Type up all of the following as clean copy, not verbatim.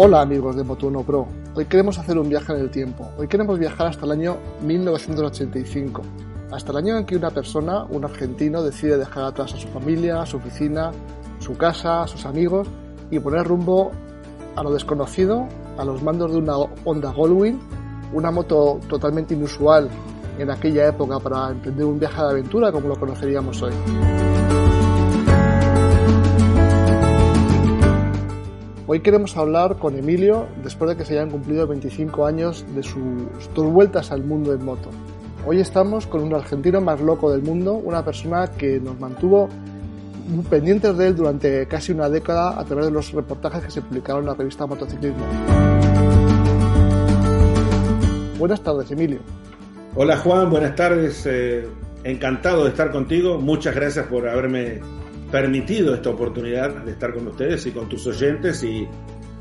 Hola amigos de Moto1 Pro, hoy queremos hacer un viaje en el tiempo. Hoy queremos viajar hasta el año 1985, hasta el año en que una persona, un argentino, decide dejar atrás a su familia, a su oficina, su casa, a sus amigos y poner rumbo a lo desconocido, a los mandos de una Honda Goldwing, una moto totalmente inusual en aquella época para emprender un viaje de aventura como lo conoceríamos hoy. Hoy queremos hablar con Emilio después de que se hayan cumplido 25 años de sus dos vueltas al mundo en moto. Hoy estamos con un argentino más loco del mundo, una persona que nos mantuvo pendientes de él durante casi una década a través de los reportajes que se publicaron en la revista Motociclismo. Buenas tardes, Emilio. Hola Juan, buenas tardes. Encantado de estar contigo. Muchas gracias por haberme permitido esta oportunidad de estar con ustedes y con tus oyentes, y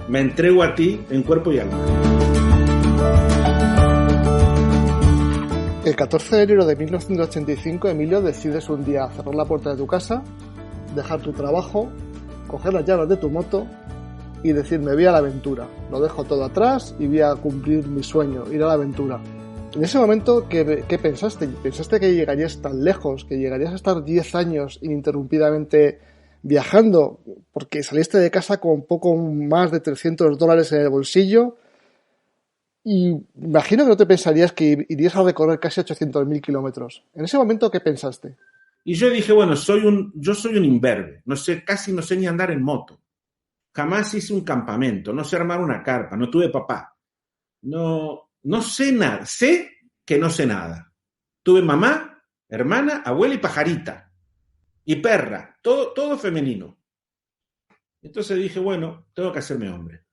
me entrego a ti en cuerpo y alma. El 14 de enero de 1985, Emilio, decides un día cerrar la puerta de tu casa, dejar tu trabajo, coger las llaves de tu moto y decir: me voy a la aventura, lo dejo todo atrás y voy a cumplir mi sueño, ir a la aventura. En ese momento, ¿qué pensaste? ¿Pensaste que llegarías tan lejos, que llegarías a estar 10 años ininterrumpidamente viajando? Porque saliste de casa con poco más de $300 en el bolsillo y imagino que no te pensarías que irías a recorrer casi 800.000 kilómetros. En ese momento, ¿qué pensaste? Y yo dije, bueno, yo soy un imberbe, casi no sé ni andar en moto. Jamás hice un campamento, no sé armar una carpa, no tuve papá. No sé nada, sé que no sé nada. Tuve mamá, hermana, abuela y pajarita. Y perra, todo femenino. Entonces dije, bueno, tengo que hacerme hombre.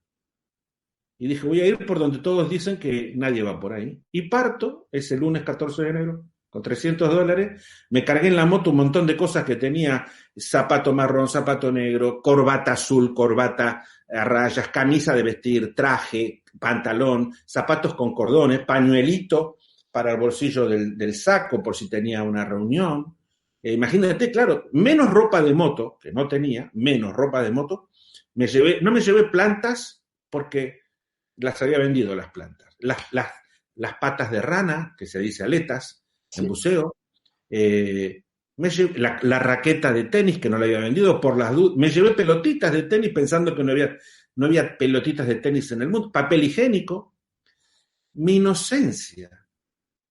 Y dije, voy a ir por donde todos dicen que nadie va por ahí. Y parto ese lunes 14 de enero con $300. Me cargué en la moto un montón de cosas que tenía: zapato marrón, zapato negro, corbata azul, corbata a rayas, camisa de vestir, traje, pantalón, zapatos con cordones, pañuelito para el bolsillo del saco por si tenía una reunión. Imagínate, claro, menos ropa de moto, que no tenía, menos ropa de moto. No me llevé plantas porque las había vendido las plantas. Las patas de rana, que se dice aletas, sí, en buceo. Me llevé la raqueta de tenis, que no la había vendido por las dudas. Me llevé pelotitas de tenis pensando que no había pelotitas de tenis en el mundo. Papel higiénico. Mi inocencia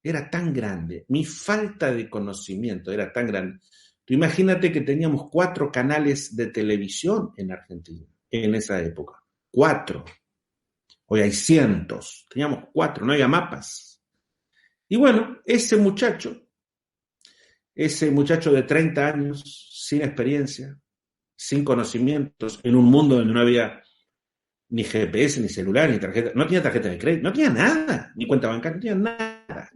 era tan grande, mi falta de conocimiento era tan grande. Tú imagínate que teníamos 4 canales de televisión en Argentina en esa época. 4. Hoy hay cientos. Teníamos 4, no había mapas. Y bueno, ese muchacho de 30 años, sin experiencia, sin conocimientos, en un mundo donde no había ni GPS, ni celular, ni tarjeta, no tenía tarjeta de crédito, no tenía nada, ni cuenta bancaria, no tenía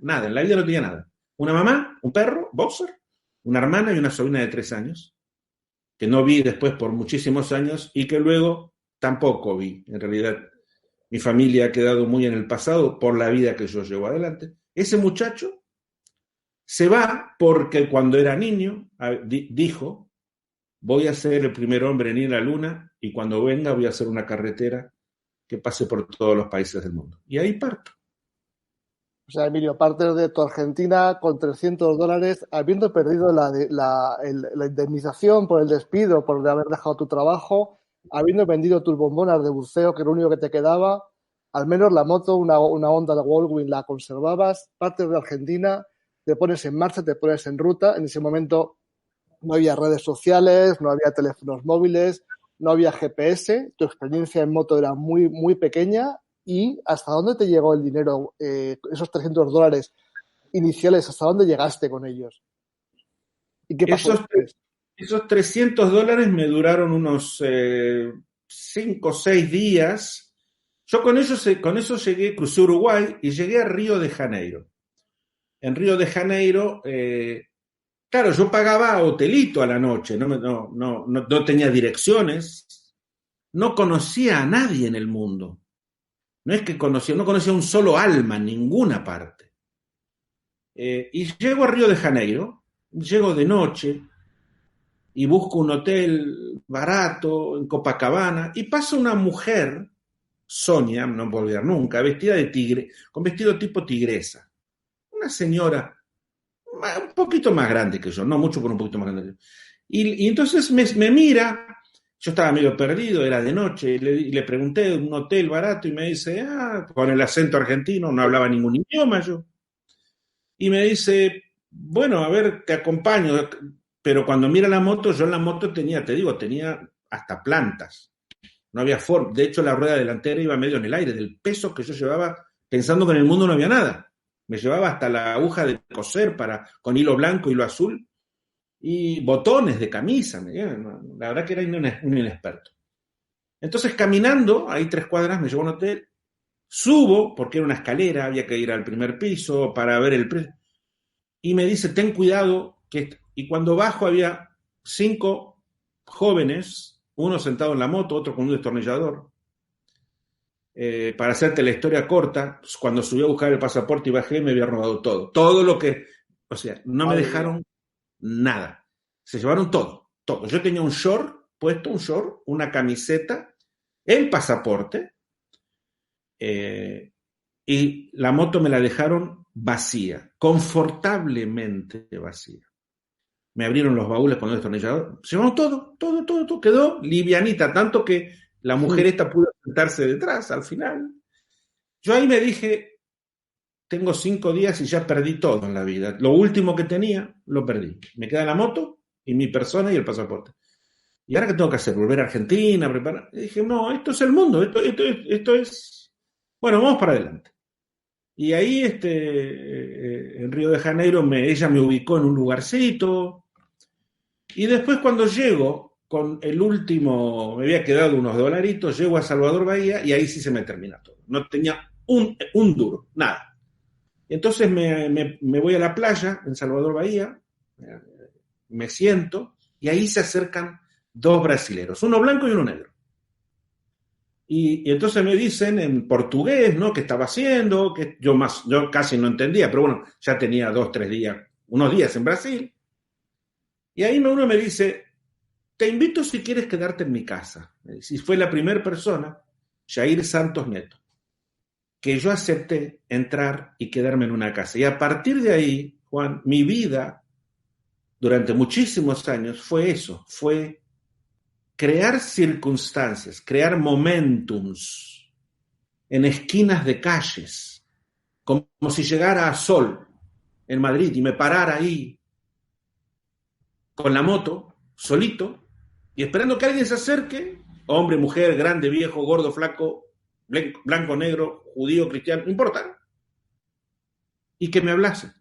nada, en la vida no tenía nada. Una mamá, un perro, boxer, una hermana y una sobrina de 3 años, que no vi después por muchísimos años y que luego tampoco vi. En realidad, mi familia ha quedado muy en el pasado por la vida que yo llevo adelante. Ese muchacho se va porque cuando era niño dijo: voy a ser el primer hombre en ir a la luna y cuando venga voy a hacer una carretera que pase por todos los países del mundo. Y ahí parto. O sea, Emilio, partes de tu Argentina con $300, habiendo perdido la indemnización por el despido, por haber dejado tu trabajo, habiendo vendido tus bombonas de buceo, que era lo único que te quedaba, al menos la moto, una Honda Goldwing, la conservabas, partes de Argentina, te pones en marcha, te pones en ruta. En ese momento no había redes sociales, no había teléfonos móviles, no había GPS, tu experiencia en moto era muy, muy pequeña. ¿Y hasta dónde te llegó el dinero, esos $300 iniciales? ¿Hasta dónde llegaste con ellos? ¿Y qué pasó después? Esos $300 me duraron unos 5 o 6 días. Yo con eso llegué, crucé Uruguay y llegué a Río de Janeiro. En Río de Janeiro, claro, yo pagaba hotelito a la noche, no tenía direcciones, no conocía a nadie en el mundo. No es que no conocía un solo alma en ninguna parte. Y llego a Río de Janeiro, llego de noche y busco un hotel barato en Copacabana y pasa una mujer Sonia, no puedo olvidar nunca, vestida de tigre, con vestido tipo tigresa. Una señora un poquito más grande que yo, no mucho, pero un poquito más grande que yo. Y entonces me mira, yo estaba medio perdido, era de noche, y le pregunté de un hotel barato y me dice, con el acento argentino, no hablaba ningún idioma yo. Y me dice, bueno, a ver, te acompaño, pero cuando mira la moto, yo en la moto tenía, te digo, tenía hasta plantas, no había forma, de hecho la rueda delantera iba medio en el aire, del peso que yo llevaba, pensando que en el mundo no había nada. Me llevaba hasta la aguja de coser con hilo blanco, hilo azul, y botones de camisa. La verdad que era un inexperto. Entonces, caminando, ahí 3 cuadras, me llevó a un hotel, subo, porque era una escalera, había que ir al primer piso para ver el precio, y me dice, ten cuidado, y cuando bajo había 5 jóvenes, uno sentado en la moto, otro con un destornillador. Para hacerte la historia corta, pues, cuando subí a buscar el pasaporte y bajé, me había robado todo. Todo lo que, o sea, no me dejaron nada. Se llevaron todo, todo. Yo tenía un short puesto, una camiseta, el pasaporte, y la moto me la dejaron vacía, confortablemente vacía. Me abrieron los baúles con el destornillador, se llevaron todo, quedó livianita, tanto que la mujer esta pudo sentarse detrás al final. Yo ahí me dije, tengo 5 días y ya perdí todo en la vida. Lo último que tenía, lo perdí. Me queda la moto y mi persona y el pasaporte. ¿Y ahora qué tengo que hacer? ¿Volver a Argentina? ¿Preparar? Y dije, no, esto es el mundo, esto es... Bueno, vamos para adelante. Y ahí, en Río de Janeiro, ella me ubicó en un lugarcito. Y después cuando llego, con el último, me había quedado unos dolaritos, llego a Salvador Bahía y ahí sí se me termina todo. No tenía un duro, nada. Entonces me voy a la playa en Salvador Bahía, me siento y ahí se acercan 2 brasileros, uno blanco y uno negro. Y entonces me dicen en portugués, ¿no? ¿Qué estaba haciendo? Que yo casi no entendía, pero bueno, ya tenía 2, 3 días, unos días en Brasil. Y ahí uno me dice, te invito si quieres quedarte en mi casa. Y fue la primera persona, Jair Santos Neto, que yo acepté entrar y quedarme en una casa. Y a partir de ahí, Juan, mi vida durante muchísimos años fue eso, fue crear circunstancias, crear momentums en esquinas de calles, como si llegara a Sol en Madrid y me parara ahí con la moto, solito, y esperando que alguien se acerque, hombre, mujer, grande, viejo, gordo, flaco, blanco, negro, judío, cristiano, no importa, y que me hablase,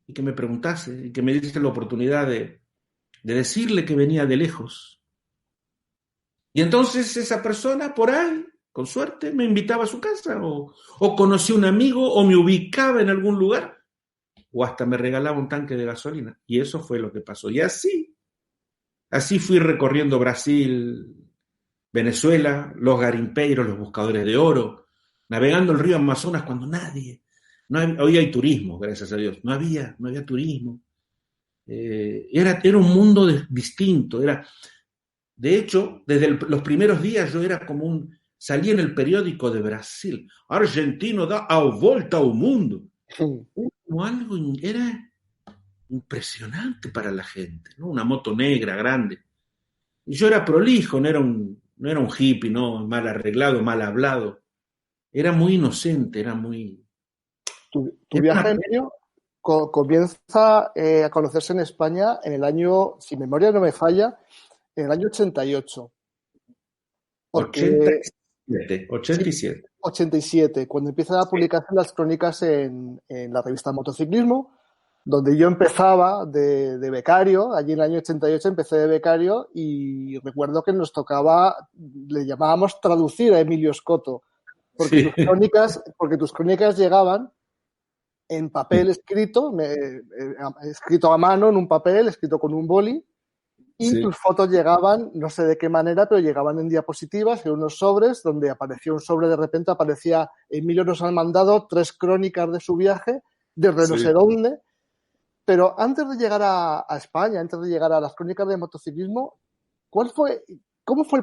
y que me preguntase, y que me diese la oportunidad de decirle que venía de lejos. Y entonces esa persona por ahí, con suerte, me invitaba a su casa, o conocí a un amigo, o me ubicaba en algún lugar, o hasta me regalaba un tanque de gasolina. Y eso fue lo que pasó. Y así fui recorriendo Brasil, Venezuela, los garimpeiros, los buscadores de oro, navegando el río Amazonas cuando hoy hay turismo, gracias a Dios, no había turismo. Era un mundo distinto, de hecho, desde los primeros días yo era salía en el periódico de Brasil, argentino da a volta ao mundo. Era impresionante para la gente, ¿no? Una moto negra, grande. Y yo era prolijo, no era un hippie, ¿no? Mal arreglado, mal hablado. Era muy inocente, era muy... Tu viaje, Emilio, comienza a conocerse en España en el año, si memoria no me falla, en el año 88. Porque 87. 87, cuando empiezan a publicarse las crónicas en la revista Motociclismo, donde yo empezaba de becario, allí en el año 88 empecé de becario y recuerdo que nos tocaba, le llamábamos traducir a Emilio Scotto, porque tus crónicas llegaban en papel escrito, escrito a mano en un papel, escrito con un boli, y tus fotos llegaban, no sé de qué manera, pero llegaban en diapositivas, en unos sobres, donde apareció un sobre, de repente aparecía, Emilio nos han mandado 3 crónicas de su viaje, desde no sé dónde, pero antes de llegar a España, antes de llegar a las crónicas de motociclismo, ¿cuál fue ¿cómo fue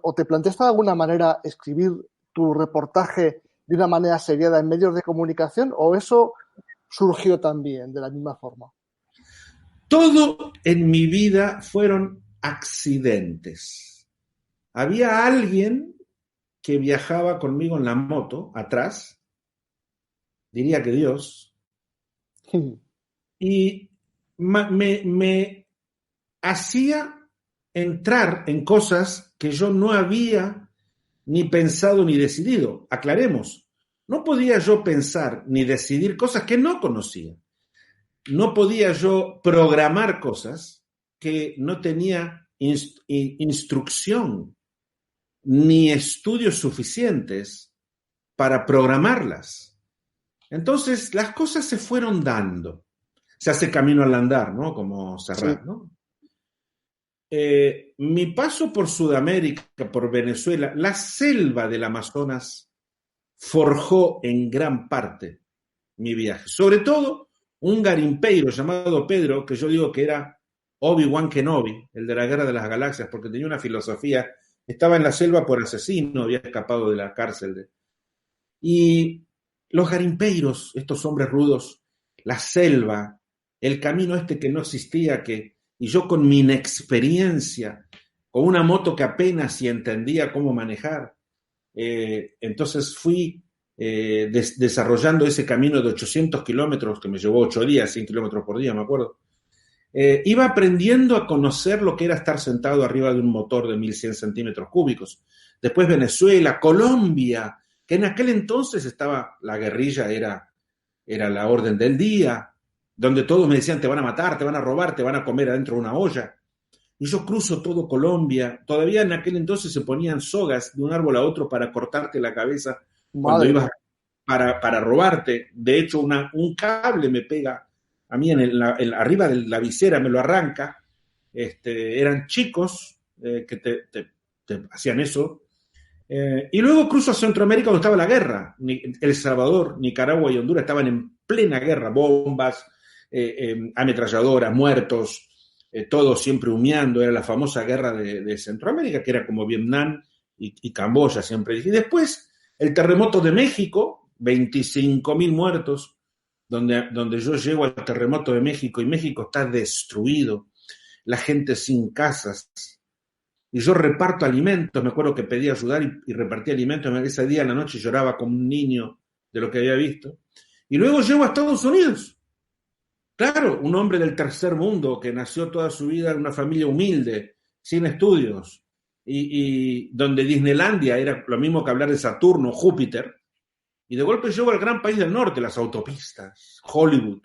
o te planteaste de alguna manera escribir tu reportaje de una manera seriada en medios de comunicación o eso surgió también de la misma forma? Todo en mi vida fueron accidentes. Había alguien que viajaba conmigo en la moto atrás, diría que Dios, y me hacía entrar en cosas que yo no había ni pensado ni decidido. Aclaremos, no podía yo pensar ni decidir cosas que no conocía. No podía yo programar cosas que no tenía instrucción ni estudios suficientes para programarlas. Entonces, las cosas se fueron dando. Se hace camino al andar, ¿no? Como Serrat, Sí. ¿no? Mi paso por Sudamérica, por Venezuela, la selva del Amazonas forjó en gran parte mi viaje. Sobre todo, un garimpeiro llamado Pedro, que yo digo que era Obi-Wan Kenobi, el de la Guerra de las Galaxias, porque tenía una filosofía, estaba en la selva por asesino, había escapado de la cárcel. Y los garimpeiros, estos hombres rudos, la selva, el camino este que no existía, y yo con mi inexperiencia, con una moto que apenas si entendía cómo manejar, entonces fui desarrollando ese camino de 800 kilómetros, que me llevó 8 días, 100 kilómetros por día, me acuerdo. Iba aprendiendo a conocer lo que era estar sentado arriba de un motor de 1100 centímetros cúbicos. Después Venezuela, Colombia, que en aquel entonces estaba, la guerrilla era la orden del día, donde todos me decían, te van a matar, te van a robar, te van a comer adentro de una olla. Y yo cruzo todo Colombia. Todavía en aquel entonces se ponían sogas de un árbol a otro para cortarte la cabeza cuando Madre ibas mía. para robarte. De hecho, un cable me pega a mí arriba de la visera, me lo arranca. Eran chicos que te hacían eso. Y luego cruzo a Centroamérica donde estaba la guerra. El Salvador, Nicaragua y Honduras estaban en plena guerra, bombas, ametralladoras, muertos, todos siempre humeando. Era la famosa guerra de Centroamérica, que era como Vietnam y Camboya, siempre. Y después el terremoto de México, 25.000 muertos, donde yo llego al terremoto de México y México está destruido, la gente sin casas. Y yo reparto alimentos, me acuerdo que pedí ayudar y repartí alimentos. Ese día en la noche lloraba como un niño de lo que había visto. Y luego llego a Estados Unidos. Claro, un hombre del tercer mundo que nació toda su vida en una familia humilde, sin estudios, y donde Disneylandia era lo mismo que hablar de Saturno, Júpiter. Y de golpe llego al gran país del norte, las autopistas, Hollywood,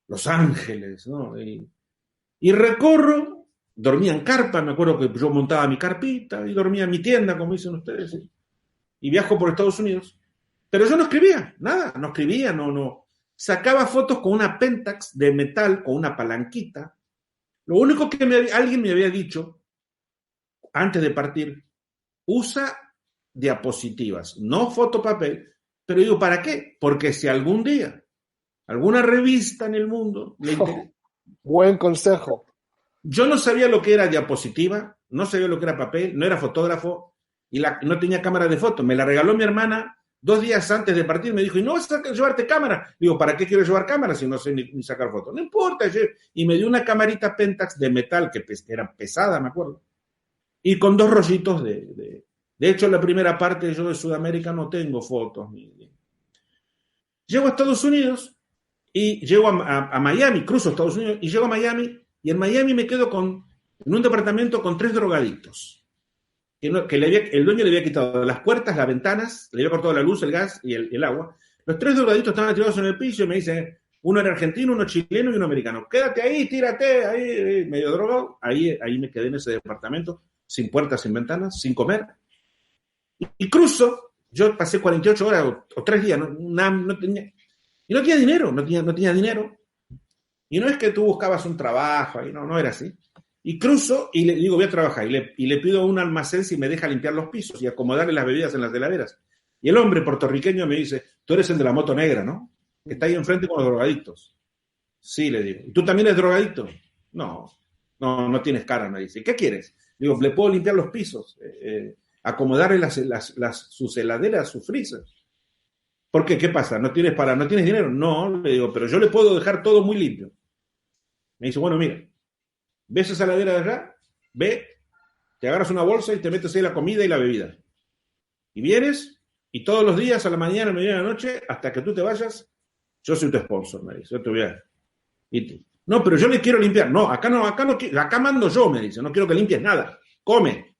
Los Ángeles, ¿no? Y recorro, dormía en carpa, me acuerdo que yo montaba mi carpita y dormía en mi tienda, como dicen ustedes, ¿sí? Y viajo por Estados Unidos. Pero yo no escribía, nada, no escribía, no. Sacaba fotos con una Pentax de metal, con una palanquita. Lo único que alguien me había dicho, antes de partir, usa diapositivas, no fotopapel, pero digo, ¿para qué? Porque si algún día alguna revista en el mundo le interesa. Buen consejo. Yo no sabía lo que era diapositiva, no sabía lo que era papel, no era fotógrafo y no tenía cámara de foto. Me la regaló mi hermana 2 días antes de partir. Me dijo, ¿y no vas a llevarte cámara? Digo, ¿para qué quiero llevar cámara si no sé ni sacar fotos? No importa. Y me dio una camarita Pentax de metal que era pesada, me acuerdo. Y con 2 rollitos de hecho, la primera parte yo de Sudamérica no tengo fotos. Llego a Estados Unidos y llego a Miami, cruzo a Estados Unidos y llego a Miami. Y en Miami me quedo en un departamento con 3 drogadictos. El dueño le había quitado las puertas, las ventanas, le había cortado la luz, el gas y el agua. Los 3 drogadictos estaban tirados en el piso y me dicen, uno era argentino, uno chileno y uno americano. Quédate ahí, tírate, ahí, medio drogado. Ahí me quedé en ese departamento, sin puertas, sin ventanas, sin comer. Y cruzo, yo pasé 48 horas o 3 días, no tenía, y no tenía dinero, no tenía dinero. Y no es que tú buscabas un trabajo, ahí no era así. Y cruzo y le digo, voy a trabajar. Y le pido a un almacén si me deja limpiar los pisos y acomodarle las bebidas en las heladeras. Y el hombre puertorriqueño me dice, tú eres el de la moto negra, ¿no? Que está ahí enfrente con los drogadictos. Sí, le digo. ¿Y tú también eres drogadicto? No tienes cara, me dice. ¿Qué quieres? Digo, le puedo limpiar los pisos, acomodarle sus heladeras, sus freezers. ¿Por qué? ¿Qué pasa? ¿No tienes dinero? No, le digo, pero yo le puedo dejar todo muy limpio. Me dice, bueno, mira, ¿ves esa heladera de allá? Ve, te agarras una bolsa y te metes ahí la comida y la bebida. Y vienes, y todos los días, a la mañana, a la medianoche, a la noche, hasta que tú te vayas, yo soy tu sponsor, me dice, yo te voy a... No, pero yo le quiero limpiar. No, acá mando yo, me dice, no quiero que limpies nada. Come.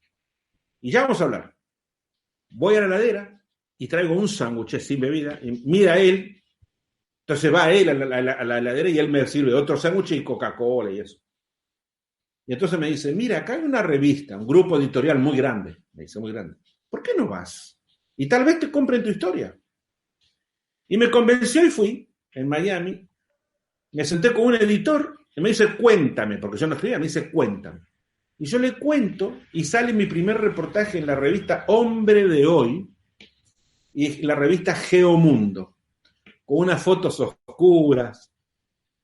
Y ya vamos a hablar. Voy a la heladera y traigo un sándwich sin bebida, y mira él, entonces va él a la heladera y él me sirve otro sándwich y Coca-Cola y eso. Y entonces me dice, mira, acá hay una revista, un grupo editorial muy grande, me dice, muy grande. ¿Por qué no vas? Y tal vez te compren tu historia. Y me convenció y fui, en Miami, me senté con un editor y me dice, cuéntame, porque yo no escribía, me dice, cuéntame. Y yo le cuento y sale mi primer reportaje en la revista Hombre de Hoy y la revista Geomundo, con unas fotos oscuras,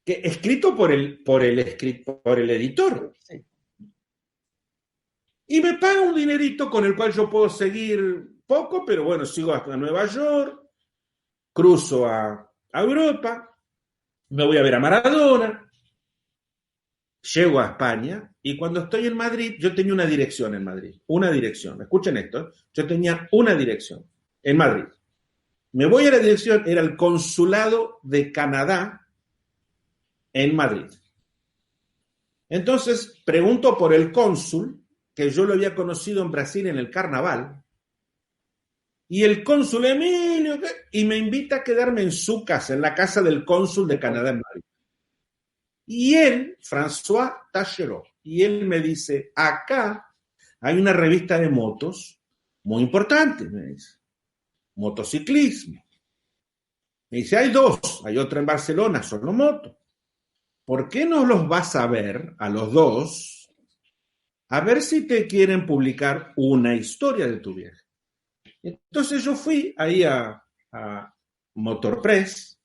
escrito por el editor. Sí. Y me paga un dinerito con el cual yo puedo seguir poco, pero bueno, sigo hasta Nueva York, cruzo a Europa, me voy a ver a Maradona, llego a España y cuando estoy en Madrid, yo tenía una dirección en Madrid, una dirección, escuchen esto, yo tenía una dirección en Madrid. Me voy a la dirección, era el consulado de Canadá en Madrid. Entonces pregunto por el cónsul, que yo lo había conocido en Brasil en el carnaval, y el cónsul Emilio, y me invita a quedarme en su casa, en la casa del cónsul de Canadá en Madrid. Y él, François Taschereau, y él me dice, acá hay una revista de motos muy importante, me dice, motociclismo. Me dice, hay dos, hay otra en Barcelona, solo motos. ¿Por qué no los vas a ver a los dos? A ver si te quieren publicar una historia de tu viaje. Entonces yo fui ahí a Motorpress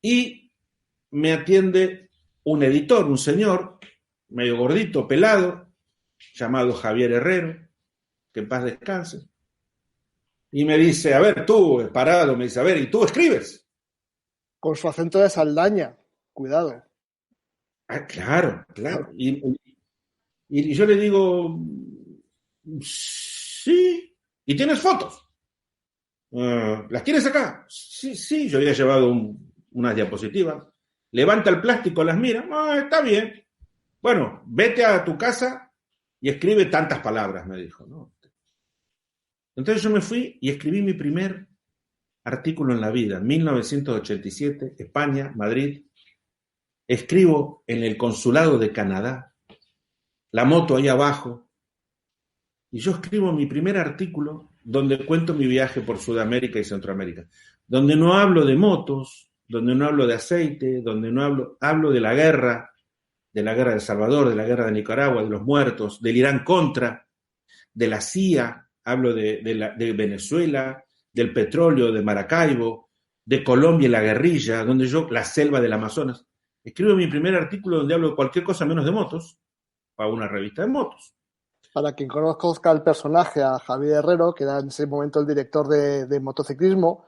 y me atiende un editor, un señor, medio gordito, pelado, llamado Javier Herrero, que en paz descanse. Y me dice, a ver, tú, parado, me dice, a ver, ¿y tú escribes? Con su acento de Saldaña, cuidado. Ah, claro, claro. Y yo le digo, sí. ¿Y tienes fotos? ¿Las tienes acá? Sí, sí, yo había llevado unas diapositivas. Levanta el plástico, las mira. Está bien. Bueno, vete a tu casa y escribe tantas palabras, me dijo, ¿no? Entonces yo me fui y escribí mi primer artículo en la vida, 1987, España, Madrid. Escribo en el consulado de Canadá, la moto ahí abajo, y yo escribo mi primer artículo donde cuento mi viaje por Sudamérica y Centroamérica, donde no hablo de motos, donde no hablo de aceite, donde no hablo de la guerra de El Salvador, de la guerra de Nicaragua, de los muertos, del Irán contra, de la CIA, hablo de Venezuela, del petróleo, de Maracaibo, de Colombia y la guerrilla, la selva del Amazonas. Escribo mi primer artículo donde hablo de cualquier cosa menos de motos, para una revista de motos. Para quien conozca al personaje, a Javier Herrero, que era en ese momento el director de motociclismo,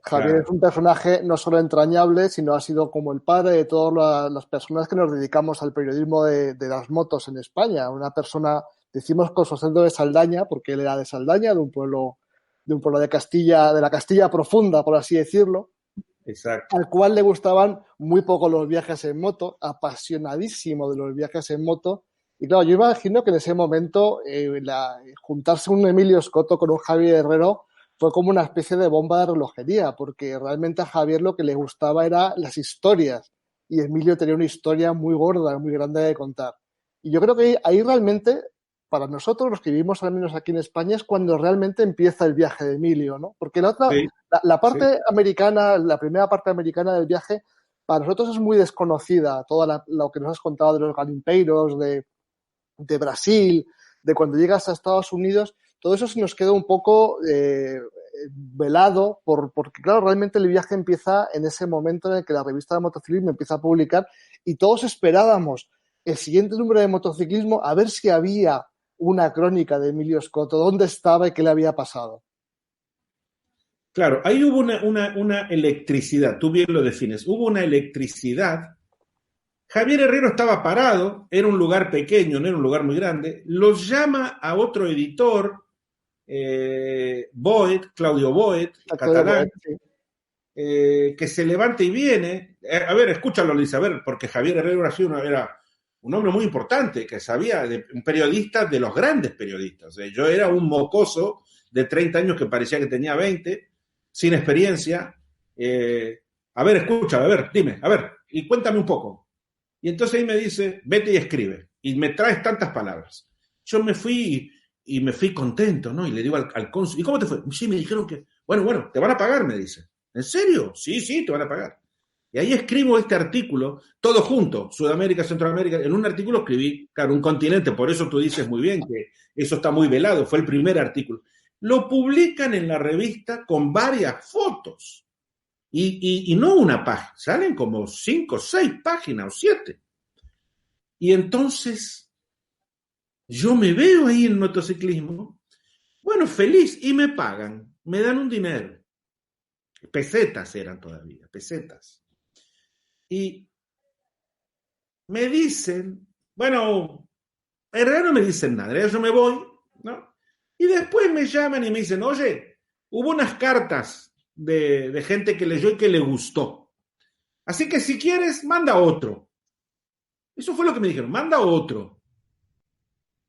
Javier Claro. es un personaje no solo entrañable, sino ha sido como el padre de todas las personas que nos dedicamos al periodismo de las motos en España. Una persona, decimos con su acento de Saldaña, porque él era de Saldaña, de un pueblo de Castilla, de la Castilla profunda, por así decirlo, Exacto. al cual le gustaban muy poco los viajes en moto, apasionadísimo de los viajes en moto. Y claro, yo imagino que en ese momento juntarse un Emilio Escoto con un Javier Herrero fue como una especie de bomba de relojería, porque realmente a Javier lo que le gustaba era las historias, y Emilio tenía una historia muy gorda, muy grande de contar. Y yo creo que ahí realmente, para nosotros, los que vivimos al menos aquí en España, es cuando realmente empieza el viaje de Emilio, ¿no? Porque Sí, la parte sí. americana, la primera parte americana del viaje, para nosotros es muy desconocida, lo que nos has contado de los garimpeiros, de Brasil, de cuando llegas a Estados Unidos, todo eso se nos queda un poco velado, porque claro, realmente el viaje empieza en ese momento en el que la revista de motociclismo empieza a publicar y todos esperábamos el siguiente número de motociclismo a ver si había una crónica de Emilio Scotto, dónde estaba y qué le había pasado. Claro, ahí hubo una electricidad, tú bien lo defines, hubo una electricidad. Javier Herrero estaba parado, era un lugar pequeño, no era un lugar muy grande, los llama a otro editor, Claudio Boet, catalán, que se levanta y viene. A ver, escúchalo, Luis, a ver, porque Javier Herrero era un hombre muy importante, que sabía, un periodista de los grandes periodistas. Yo era un mocoso de 30 años que parecía que tenía 20, sin experiencia. A ver, escúchalo, a ver, dime, a ver, y cuéntame un poco. Y entonces ahí me dice, vete y escribe, y me traes tantas palabras. Yo me fui y me fui contento, ¿no? Y le digo al cónsul, ¿y cómo te fue? Sí, me dijeron que, bueno, te van a pagar, me dice. ¿En serio? Sí, te van a pagar. Y ahí escribo este artículo, todo junto, Sudamérica, Centroamérica, en un artículo escribí, claro, un continente, por eso tú dices muy bien que eso está muy velado, fue el primer artículo. Lo publican en la revista con varias fotos. Y no una página, salen como 5, 6 páginas o 7. Y entonces yo me veo ahí en el motociclismo, bueno, feliz, y me pagan, me dan un dinero. Pesetas eran todavía, pesetas. Y me dicen, bueno, en realidad no me dicen nada, yo me voy, ¿no? Y después me llaman y me dicen, oye, hubo unas cartas de gente que leyó y que le gustó. Así que si quieres, manda otro. Eso fue lo que me dijeron, manda otro.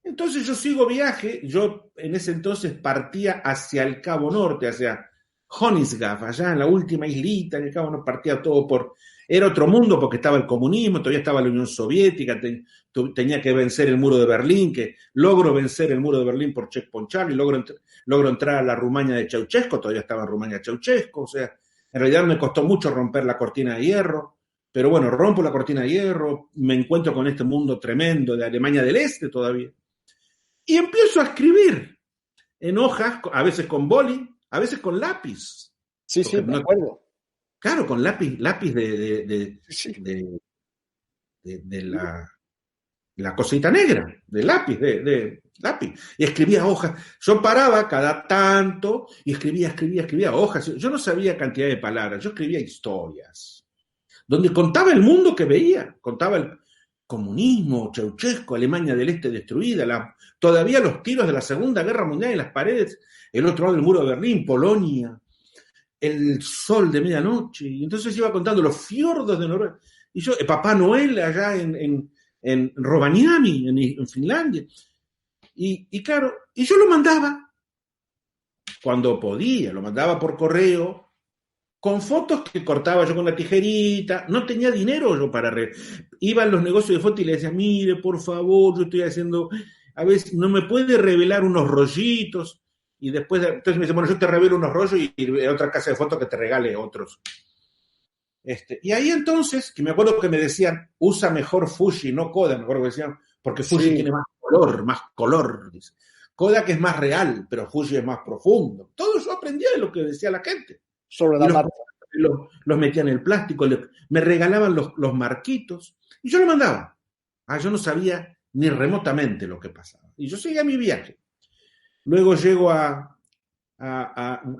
Entonces yo sigo viaje, yo en ese entonces partía hacia el Cabo Norte, hacia Honisgaf, allá en la última islita, en el Cabo Norte partía todo por... Era otro mundo porque estaba el comunismo, todavía estaba la Unión Soviética, tenía que vencer el muro de Berlín, que logro vencer el muro de Berlín por Checkpoint Charlie, logro entrar a la Rumania de Ceausescu, todavía estaba en Rumania Ceausescu, o sea, en realidad me costó mucho romper la cortina de hierro, pero bueno, rompo la cortina de hierro, me encuentro con este mundo tremendo de Alemania del Este todavía. Y empiezo a escribir en hojas, a veces con boli, a veces con lápiz. Sí, me acuerdo. Claro, con lápiz Sí. de la cosita negra, de lápiz. Y escribía hojas. Yo paraba cada tanto y escribía hojas. Yo no sabía cantidad de palabras, yo escribía historias. Donde contaba el mundo que veía, contaba el comunismo, Ceausescu, Alemania del Este destruida, todavía los tiros de la Segunda Guerra Mundial en las paredes, el otro lado del muro de Berlín, Polonia, el sol de medianoche, y entonces iba contando los fiordos de Noruega, y yo, Papá Noel allá en Rovaniemi, en Finlandia, y claro, y yo lo mandaba, cuando podía, lo mandaba por correo, con fotos que cortaba yo con la tijerita, no tenía dinero yo para... Iba a los negocios de fotos y le decía, mire, por favor, yo estoy haciendo, a veces no me puede revelar unos rollitos, y después, entonces me dice, bueno, yo te revelo unos rollos y otra casa de fotos que te regale otros. Y ahí entonces, que me acuerdo que me decían, usa mejor Fuji, no Kodak, me acuerdo que decían, porque Fuji tiene más color, dice. Kodak es más real, pero Fuji es más profundo. Todo eso aprendía de lo que decía la gente. Sobre la marca. Los metía en el plástico, me regalaban los marquitos y yo lo mandaba. Yo no sabía ni remotamente lo que pasaba. Y yo seguía mi viaje. Luego llego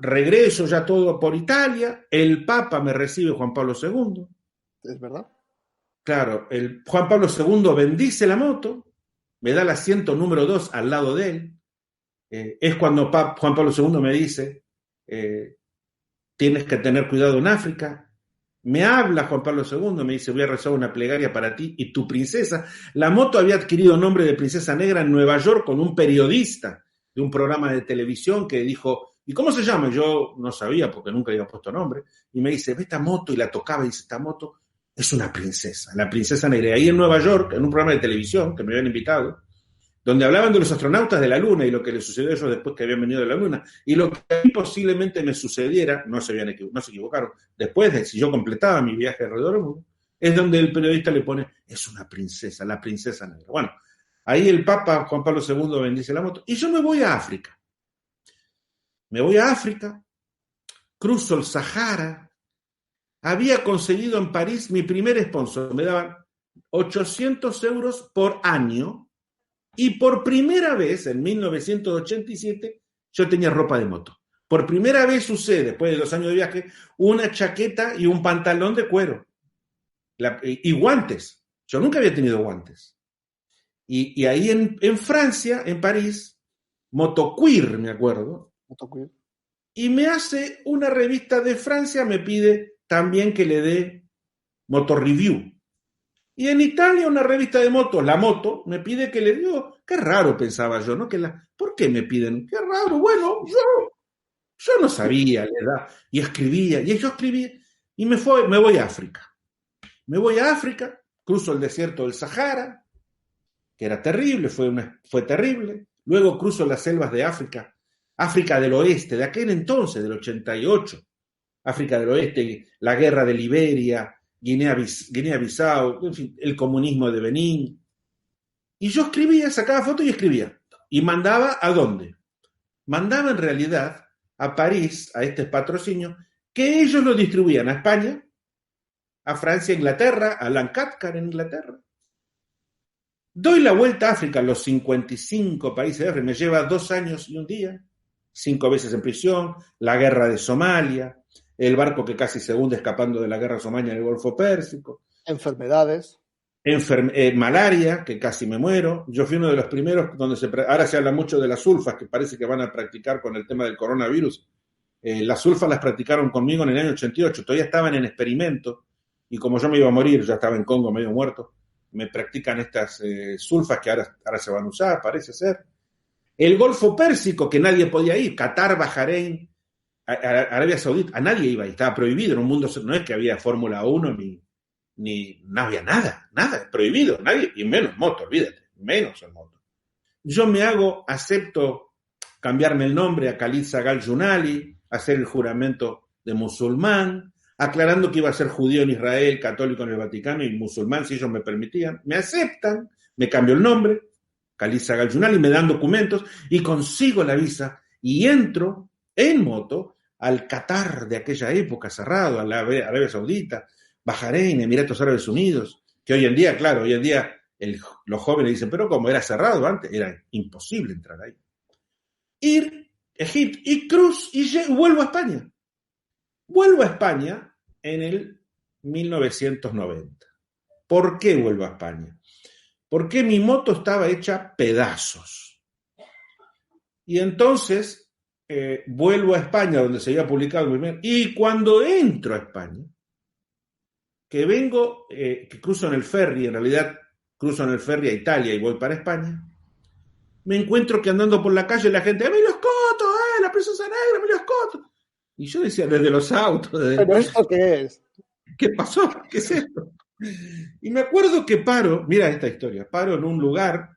regreso ya todo por Italia, el Papa me recibe, Juan Pablo II. ¿Es verdad? Claro, Juan Pablo II bendice la moto, me da el asiento número 2 al lado de él. Es cuando Juan Pablo II me dice, tienes que tener cuidado en África. Me habla Juan Pablo II, me dice, voy a rezar una plegaria para ti y tu princesa. La moto había adquirido nombre de Princesa Negra en Nueva York con un periodista de un programa de televisión que dijo, ¿y cómo se llama? Yo no sabía porque nunca había puesto nombre. Y me dice, ve esta moto, y la tocaba y dice, esta moto es una princesa, la Princesa Negra. Y ahí en Nueva York, en un programa de televisión que me habían invitado, donde hablaban de los astronautas de la Luna y lo que les sucedió a ellos después que habían venido de la Luna, y lo que a mí posiblemente me sucediera, no se equivocaron, después de si yo completaba mi viaje alrededor del mundo, es donde el periodista le pone, es una princesa, la Princesa Negra. Bueno, ahí el Papa Juan Pablo II bendice la moto, y yo me voy a África. Cruzo el Sahara, había conseguido en París mi primer sponsor, me daban €800 por año, y por primera vez, en 1987, yo tenía ropa de moto. Por primera vez usé, después de 2 años de viaje, una chaqueta y un pantalón de cuero. Y guantes. Yo nunca había tenido guantes. Y ahí en Francia, en París, Motoqueer, me acuerdo, Motoqueer. y me hace una revista de Francia, me pide también que le dé Motor Review. Y en Italia una revista de motos, La Moto, me pide que le digo, qué raro pensaba yo, ¿no? ¿Por qué me piden? Qué raro, bueno, yo no sabía la edad, y escribía, y yo escribía, y me voy a África. Me voy a África, cruzo el desierto del Sahara, que era terrible, fue terrible. Luego cruzo las selvas de África, África del Oeste, de aquel entonces, del 88. África del Oeste, la guerra de Liberia, Guinea-Bissau, en fin, el comunismo de Benín. Y yo escribía, sacaba fotos y escribía. ¿Y mandaba a dónde? Mandaba en realidad a París, a este patrocinio, que ellos lo distribuían a España, a Francia, Inglaterra, a Lancaster en Inglaterra. Doy la vuelta a África, los 55 países de África, me lleva 2 años y un día, 5 veces en prisión, la guerra de Somalia, el barco que casi se hunde escapando de la guerra somalia en el Golfo Pérsico. Enfermedades. Malaria, que casi me muero. Yo fui uno de los primeros donde ahora se habla mucho de las sulfas, que parece que van a practicar con el tema del coronavirus. Las sulfas las practicaron conmigo en el año 88, todavía estaban en experimento, y como yo me iba a morir, ya estaba en Congo medio muerto, me practican estas sulfas que ahora se van a usar, parece ser. El Golfo Pérsico, que nadie podía ir, Qatar, Bahrein, Arabia Saudita, a nadie iba ahí, estaba prohibido, en un mundo, no es que había Fórmula 1 ni no había nada, prohibido, nadie, y menos moto, olvídate, menos en moto. Yo acepto cambiarme el nombre a Khalid Sagal Junali, hacer el juramento de musulmán, aclarando que iba a ser judío en Israel, católico en el Vaticano y musulmán si ellos me permitían. Me aceptan, me cambio el nombre, Khalid Sagal Junali, me dan documentos y consigo la visa y entro en moto al Qatar de aquella época, cerrado, a la Arabia Saudita, Bahrein, Emiratos Árabes Unidos, que hoy en día, claro, los jóvenes dicen, pero como era cerrado antes, era imposible entrar ahí. Ir Egipto y vuelvo a España. Vuelvo a España en el 1990. ¿Por qué vuelvo a España? Porque mi moto estaba hecha pedazos. Y entonces vuelvo a España, donde se había publicado el primer, y cuando entro a España, que cruzo en el ferry, en realidad cruzo en el ferry a Italia y voy para España, me encuentro que andando por la calle la gente, ¡Emilio Scotto! ¡La princesa negra, Emilio Scotto! Y yo decía, desde los autos... ¿Pero esto qué es? ¿Qué pasó? ¿Qué es esto? Y me acuerdo que mira esta historia, paro en un lugar,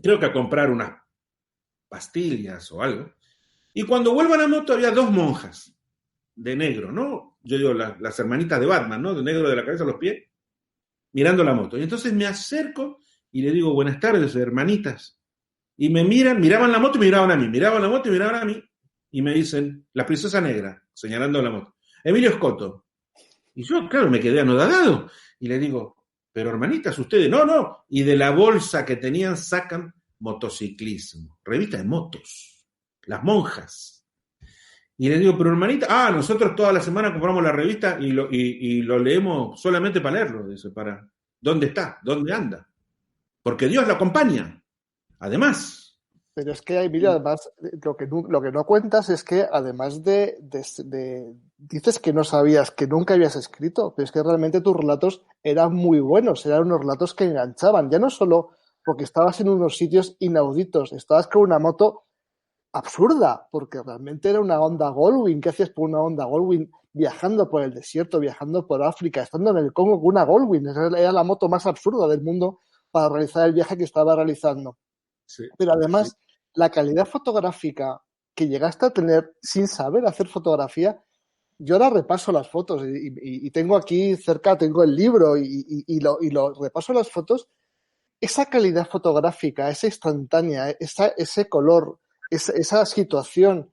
creo que a comprar unas pastillas o algo, y cuando vuelvo a la moto había 2 monjas de negro, ¿no? Yo digo, las hermanitas de Batman, ¿no? De negro de la cabeza a los pies, mirando la moto. Y entonces me acerco y le digo, buenas tardes, hermanitas. Y me miraban la moto y miraban a mí, miraban la moto y miraban a mí, y me dicen, la princesa negra, señalando la moto, Emilio Scotto. Y yo, claro, me quedé anodadado. Y le digo, pero hermanitas, ustedes, no. Y de la bolsa que tenían sacan motociclismo, revista de motos, las monjas. Y le digo, pero hermanita, nosotros toda la semana compramos la revista y lo leemos solamente para leerlo. Dice, ¿dónde está? ¿Dónde anda? Porque Dios lo acompaña. Además. Pero es que, Emilio, además, lo que no cuentas es que además dices que no sabías, que nunca habías escrito, pero es que realmente tus relatos eran muy buenos, eran unos relatos que enganchaban, ya no solo porque estabas en unos sitios inauditos, estabas con una moto absurda, porque realmente era una Honda Goldwing. ¿Qué hacías por una Honda Goldwing viajando por el desierto, viajando por África, estando en el Congo con una Goldwing? Era la moto más absurda del mundo para realizar el viaje que estaba realizando. Sí, pero además, sí, la calidad fotográfica que llegaste a tener sin saber hacer fotografía, yo ahora repaso las fotos y tengo aquí cerca, tengo el libro y lo repaso las fotos. Esa calidad fotográfica, esa instantánea, ese color, esa situación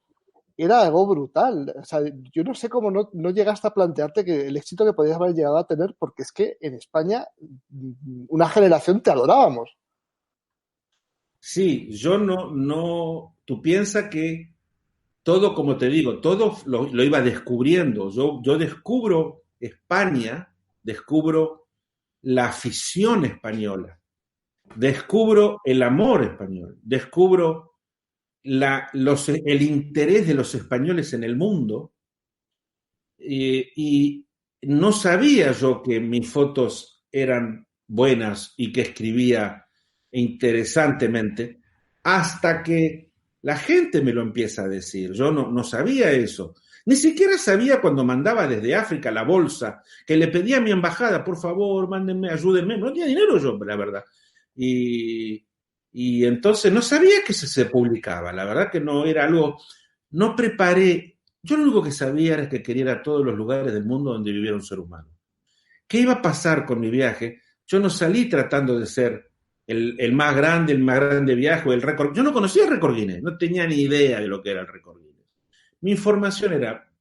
era algo brutal. O sea, yo no sé cómo no llegaste a plantearte que el éxito que podías haber llegado a tener, porque es que en España una generación te adorábamos. Sí, yo no, tú piensas que todo, como te digo, todo lo iba descubriendo. Yo descubro España, descubro la afición española, descubro el amor español, descubro el interés de los españoles en el mundo, y no sabía yo que mis fotos eran buenas y que escribía interesantemente hasta que la gente me lo empieza a decir. Yo no sabía eso. Ni siquiera sabía cuando mandaba desde África la bolsa, que le pedía a mi embajada, por favor, mándenme, ayúdenme. No tenía dinero yo, la verdad. Y, y entonces no sabía que se publicaba. La verdad que no era algo, no preparé. Yo lo único que sabía era que quería ir a todos los lugares del mundo donde viviera un ser humano. ¿Qué iba a pasar con mi viaje? Yo no salí tratando de ser el más grande viaje, o el récord. Yo no conocía el récord Guinness, no tenía ni idea de lo que era el récord Guinness. Mi información era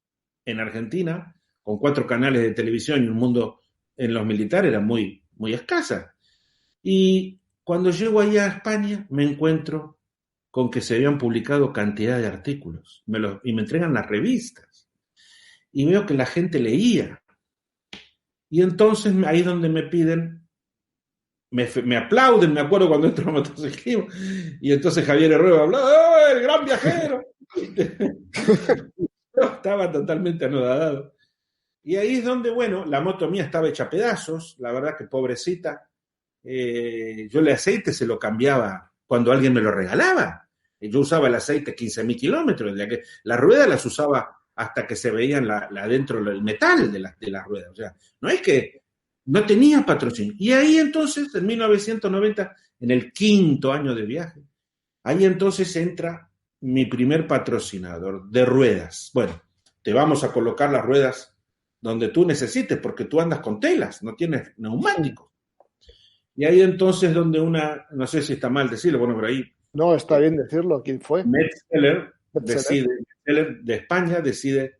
en Argentina, con 4 canales de televisión y un mundo en los militares, era muy, muy escasa. Y cuando llego allá a España, me encuentro con que se habían publicado cantidad de artículos y me entregan las revistas. Y veo que la gente leía. Y entonces ahí es donde me piden, me aplauden, me acuerdo cuando entro a motociclismo, y entonces Javier Herrero habló, ¡oh, el gran viajero! Yo estaba totalmente anodadado. Y ahí es donde, bueno, la moto mía estaba hecha a pedazos, la verdad que pobrecita, yo el aceite se lo cambiaba cuando alguien me lo regalaba. Yo usaba el aceite 15.000 kilómetros, las ruedas las usaba hasta que se veían adentro el metal de las ruedas. O sea, no es que no tenía patrocinio. Y ahí entonces, en 1990, en el 5.º año de viaje, ahí entonces entra mi primer patrocinador de ruedas. Bueno, te vamos a colocar las ruedas donde tú necesites, porque tú andas con telas, no tienes neumáticos. Y ahí entonces donde no sé si está mal decirlo, bueno, por ahí. No, está bien decirlo. ¿Quién fue? Metzeler de España decide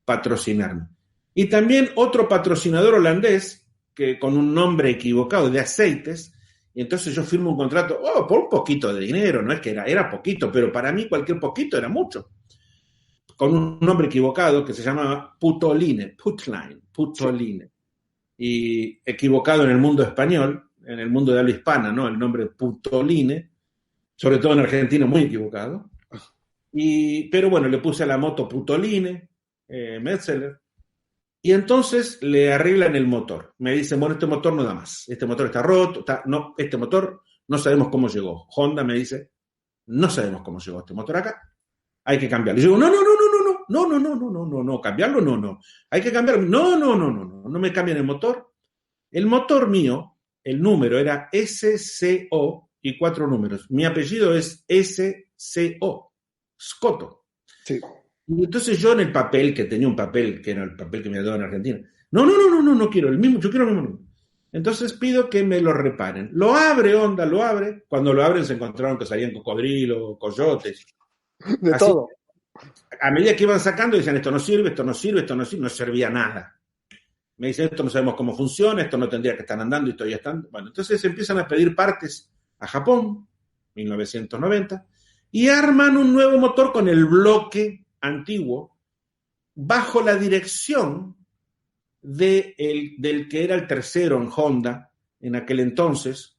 patrocinarme. Y también otro patrocinador holandés, que con un nombre equivocado, de aceites, y entonces yo firmo un contrato, por un poquito de dinero, no es que era poquito, pero para mí cualquier poquito era mucho, con un nombre equivocado que se llamaba Putoline, sí. Y equivocado en el mundo español, en el mundo de habla hispana, ¿no? El nombre Putoline, sobre todo en Argentina, muy equivocado. Pero bueno, le puse a la moto Putoline, Metzeler, y entonces le arreglan el motor. Me dicen, bueno, este motor no da más, este motor está roto, este motor no sabemos cómo llegó. Honda me dice, no sabemos cómo llegó este motor acá, hay que cambiarlo. Y yo digo, no, cambiarlo no, hay que cambiarlo, no me cambien el motor. El motor mío, el número era SCO y 4 números. Mi apellido es SCO, Scotto. Sí. Y entonces yo en el papel, que tenía un papel, que era el papel que me había dado en Argentina, no quiero el mismo, yo quiero el mismo. Entonces pido que me lo reparen. Lo abre Honda, lo abre. Cuando lo abren se encontraron que salían cocodrilos, coyotes. De así, todo. A medida que iban sacando, decían, esto no sirve, no servía nada. Me dicen, esto no sabemos cómo funciona, esto no tendría que estar andando y esto ya está. Bueno, entonces empiezan a pedir partes a Japón, 1990, y arman un nuevo motor con el bloque antiguo, bajo la dirección del que era el tercero en Honda en aquel entonces,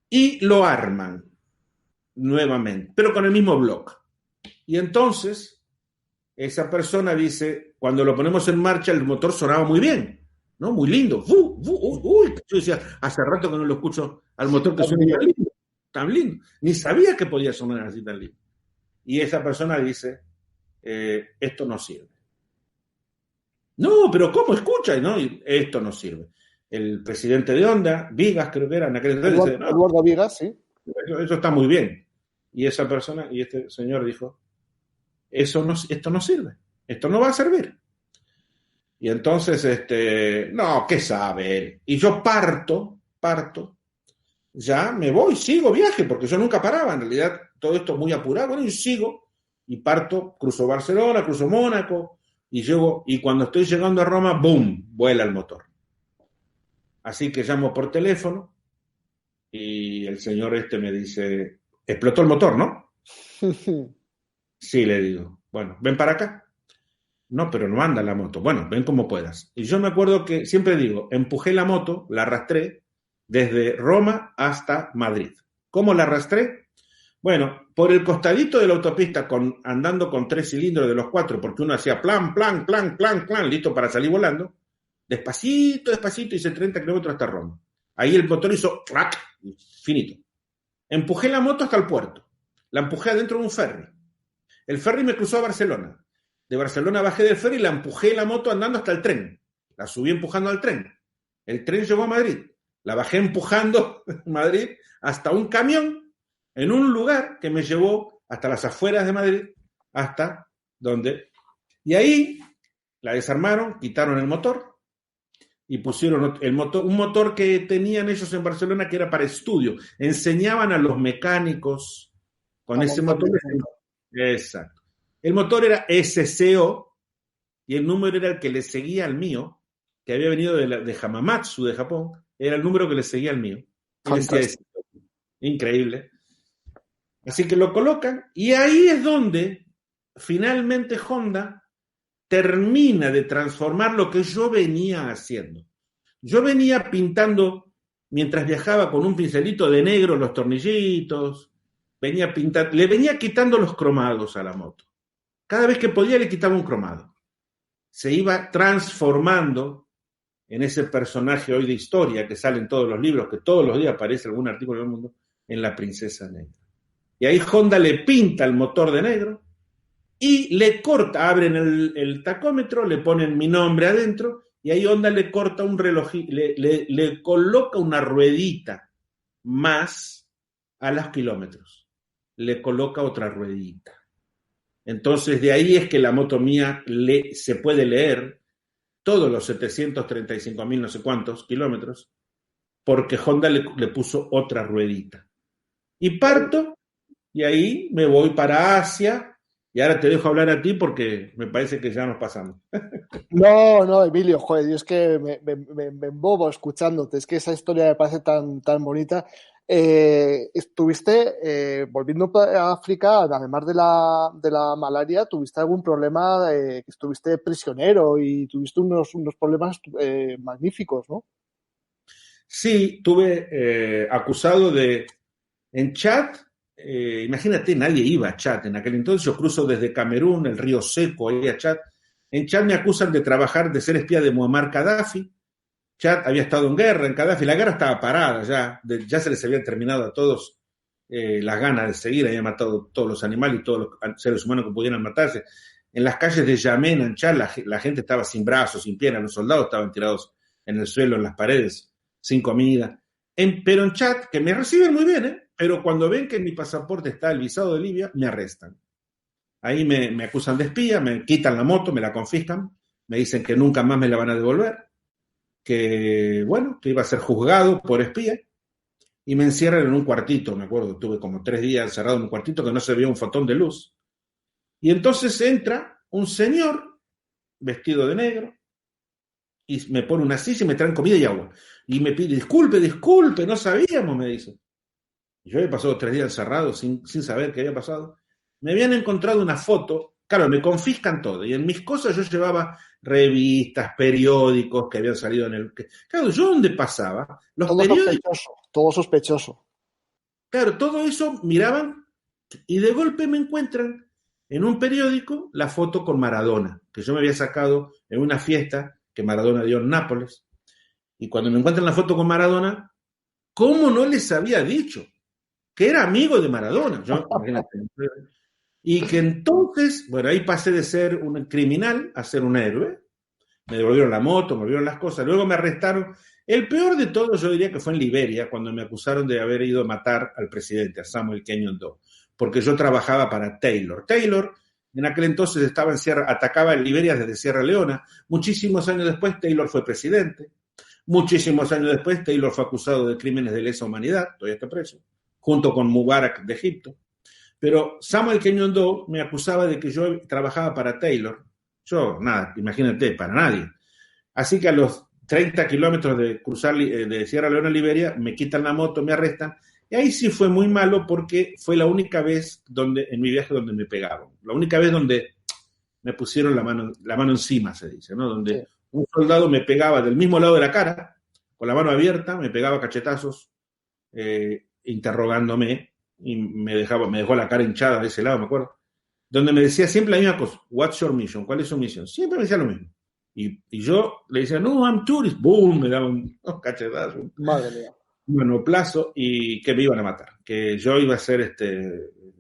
y lo arman nuevamente, pero con el mismo bloque. Y entonces esa persona dice, cuando lo ponemos en marcha, el motor sonaba muy bien, ¿no? Muy lindo. Uy. Yo decía, hace rato que no lo escucho al motor que suena tan lindo. Ni sabía que podía sonar así tan lindo. Y esa persona dice, esto no sirve. No, pero ¿cómo escucha? No, esto no sirve. El presidente de Honda, Vigas, creo que era en aquel entonces, dice, no, Eduardo Vigas, sí. Eso está muy bien. Y esa persona, y este señor dijo, esto no sirve, esto no va a servir. Y entonces, no, ¿qué sabe él? Y yo parto ya me voy, sigo viaje, porque yo nunca paraba, en realidad todo esto muy apurado, bueno, y sigo, y parto, cruzo Barcelona, cruzo Mónaco, y llego, y cuando estoy llegando a Roma, ¡boom!, vuela el motor. Así que llamo por teléfono, y el señor me dice, explotó el motor, ¿no? Sí, le digo, bueno, ven para acá. No, pero no anda la moto. Bueno, ven como puedas. Y yo me acuerdo que siempre digo, empujé la moto, la arrastré desde Roma hasta Madrid. ¿Cómo la arrastré? Bueno, por el costadito de la autopista, andando con 3 cilindros de los 4, porque uno hacía plan, plan, plan, plan, plan, listo para salir volando. Despacito, despacito, hice 30 kilómetros hasta Roma. Ahí el motor hizo ¡clac! Finito. Empujé la moto hasta el puerto. La empujé adentro de un ferry. El ferry me cruzó a Barcelona. De Barcelona bajé del ferry y la empujé la moto andando hasta el tren. La subí empujando al tren. El tren llegó a Madrid. La bajé empujando en Madrid hasta un camión en un lugar que me llevó hasta las afueras de Madrid, hasta donde... Y ahí la desarmaron, quitaron el motor y pusieron un motor que tenían ellos en Barcelona que era para estudio. Enseñaban a los mecánicos con ese motor. Exacto. El motor era SCO y el número era el que le seguía al mío, que había venido de Hamamatsu, de Japón, era el número que le seguía al mío. Y decía increíble. Así que lo colocan y ahí es donde finalmente Honda termina de transformar lo que yo venía haciendo. Yo venía pintando, mientras viajaba con un pincelito de negro los tornillitos, le venía quitando los cromados a la moto. Cada vez que podía le quitaba un cromado. Se iba transformando en ese personaje hoy de historia que sale en todos los libros, que todos los días aparece algún artículo del mundo, en la princesa negra. Y ahí Honda le pinta el motor de negro y le corta, abren el tacómetro, le ponen mi nombre adentro y ahí Honda le corta un reloj, le coloca una ruedita más a los kilómetros. Le coloca otra ruedita. Entonces, de ahí es que la moto mía se puede leer todos los 735.000 no sé cuántos kilómetros, porque Honda le puso otra ruedita. Y parto, y ahí me voy para Asia, y ahora te dejo hablar a ti porque me parece que ya nos pasamos. No, Emilio, joder, yo es que me embobo escuchándote, es que esa historia me parece tan, tan bonita. Estuviste, volviendo a África, además de la malaria, ¿tuviste algún problema? Que estuviste prisionero y tuviste unos problemas magníficos, ¿no? Sí, tuve acusado de... En Chad, imagínate, nadie iba a Chad en aquel entonces. Yo cruzo desde Camerún, el río Seco, ahí a Chad. En Chad me acusan de trabajar, de ser espía de Muammar Gaddafi. Chad había estado en guerra, en Gaddafi. La guerra estaba parada ya se les habían terminado a todos las ganas de seguir. Habían matado todos los animales y todos los seres humanos que pudieran matarse. En las calles de Yamena, en Chad, la gente estaba sin brazos, sin piernas. Los soldados estaban tirados en el suelo, en las paredes, sin comida. Pero en Chad, que me reciben muy bien, pero cuando ven que en mi pasaporte está el visado de Libia, me arrestan. Ahí me acusan de espía, me quitan la moto, me la confiscan, me dicen que nunca más me la van a devolver, que iba a ser juzgado por espía, y me encierran en un cuartito, me acuerdo, tuve como 3 días encerrado en un cuartito que no se veía un fotón de luz. Y entonces entra un señor vestido de negro, y me pone una silla y me traen comida y agua. Y me pide, disculpe, no sabíamos, me dice. Yo había pasado 3 días encerrado sin saber qué había pasado. Me habían encontrado una foto, claro, me confiscan todo. Y en mis cosas yo llevaba revistas, periódicos que habían salido en el... Claro, ¿yo dónde pasaba? Los todo periódicos... todo sospechoso. Claro, todo eso miraban y de golpe me encuentran en un periódico la foto con Maradona, que yo me había sacado en una fiesta que Maradona dio en Nápoles. Y cuando me encuentran la foto con Maradona, ¿cómo no les había dicho? Que era amigo de Maradona. Imagínate. Y que entonces, ahí pasé de ser un criminal a ser un héroe. Me devolvieron la moto, me devolvieron las cosas. Luego me arrestaron. El peor de todo, yo diría que fue en Liberia, cuando me acusaron de haber ido a matar al presidente, a Samuel Kenyon Doe, porque yo trabajaba para Taylor. Taylor, en aquel entonces atacaba en Liberia desde Sierra Leona. Muchísimos años después, Taylor fue presidente. Muchísimos años después, Taylor fue acusado de crímenes de lesa humanidad, todavía está preso, junto con Mubarak de Egipto. Pero Samuel Kenyon Doe me acusaba de que yo trabajaba para Taylor. Yo, nada, imagínate, para nadie. Así que a los 30 kilómetros de cruzar de Sierra Leona a Liberia, me quitan la moto, me arrestan. Y ahí sí fue muy malo porque fue la única vez en mi viaje donde me pegaron. La única vez donde me pusieron la mano encima, se dice, ¿no? Donde sí. Un soldado me pegaba del mismo lado de la cara, con la mano abierta, me pegaba cachetazos, interrogándome, y me dejó la cara hinchada de ese lado, me acuerdo, donde me decía siempre la misma cosa: what's your mission? ¿Cuál es su misión? Siempre me decía lo mismo. Y yo le decía, no, I'm tourist. ¡Boom! Me daban unos cachetazos. Madre mía. Un manoplazo, y que me iban a matar. Que yo iba a ser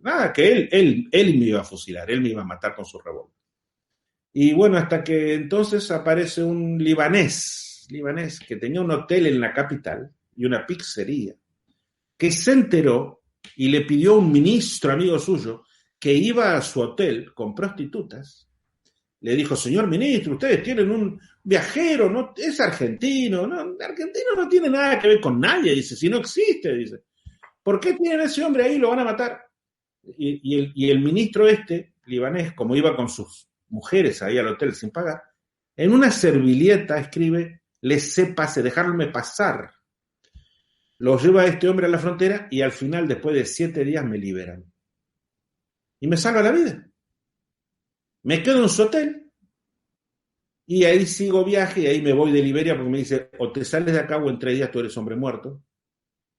nada, que él me iba a fusilar, él me iba a matar con su revólver. Y bueno, hasta que entonces aparece un libanés que tenía un hotel en la capital y una pizzería, que se enteró y le pidió a un ministro amigo suyo que iba a su hotel con prostitutas. Le dijo, señor ministro, ustedes tienen un viajero, ¿no? Es argentino, ¿no? Argentino no tiene nada que ver con nadie, dice, si no existe, dice. ¿Por qué tienen a ese hombre ahí? Lo van a matar. Y el ministro libanés, como iba con sus mujeres ahí al hotel sin pagar, en una servilleta escribe, dejarme pasar. Lo lleva a este hombre a la frontera y al final, después de 7 días, me liberan. Y me salva la vida. Me quedo en su hotel y ahí sigo viaje y ahí me voy de Liberia porque me dice, o te sales de acá o en 3 días tú eres hombre muerto.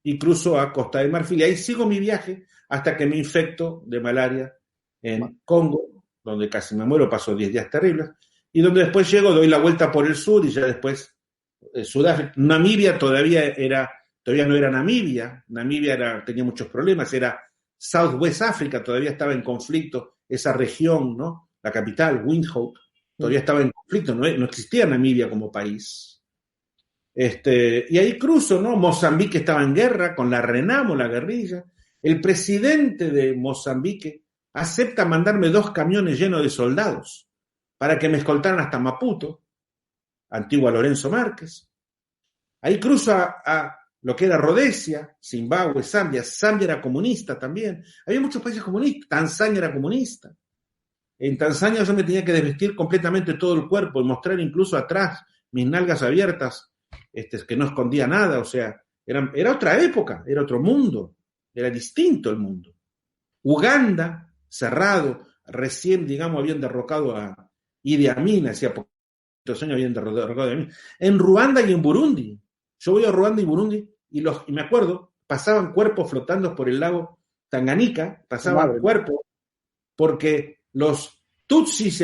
Y cruzo a Costa de Marfil y ahí sigo mi viaje hasta que me infecto de malaria en Congo, donde casi me muero, paso 10 días terribles, y donde después llego, doy la vuelta por el sur y ya después Sudáfrica. Namibia todavía no era Namibia tenía muchos problemas, era Southwest Africa, todavía estaba en conflicto esa región, ¿no? La capital, Windhoek, todavía estaba en conflicto, no existía Namibia como país. Y ahí cruzo, ¿no? Mozambique estaba en guerra con la Renamo, la guerrilla. El presidente de Mozambique acepta mandarme 2 camiones llenos de soldados para que me escoltaran hasta Maputo, antigua Lorenzo Márquez. Ahí cruzo a lo que era Rodesia, Zimbabue, Zambia. Zambia era comunista también. Había muchos países comunistas. Tanzania era comunista. En Tanzania yo me tenía que desvestir completamente todo el cuerpo y mostrar incluso atrás mis nalgas abiertas, que no escondía nada. O sea, era otra época, era otro mundo, era distinto el mundo. Uganda, cerrado, recién, digamos, habían derrocado a Idi Amin, hacía poquitos años habían derrocado a Idi Amin. En Ruanda y en Burundi. Yo voy a Ruanda y Burundi y me acuerdo, pasaban cuerpos flotando por el lago Tanganica, pasaban cuerpos porque los Tutsis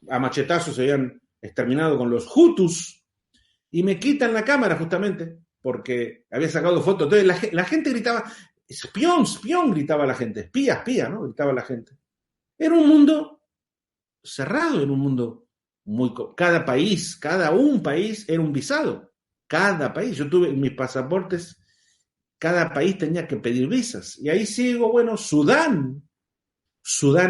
a machetazos se habían exterminado con los Hutus, y me quitan la cámara justamente porque había sacado fotos. Entonces la gente gritaba, espión, gritaba la gente, espía, ¿no? Gritaba la gente. Era un mundo cerrado, era un mundo cada un país era un visado. Cada país, yo tuve mis pasaportes, cada país tenía que pedir visas. Y ahí sigo, bueno, Sudán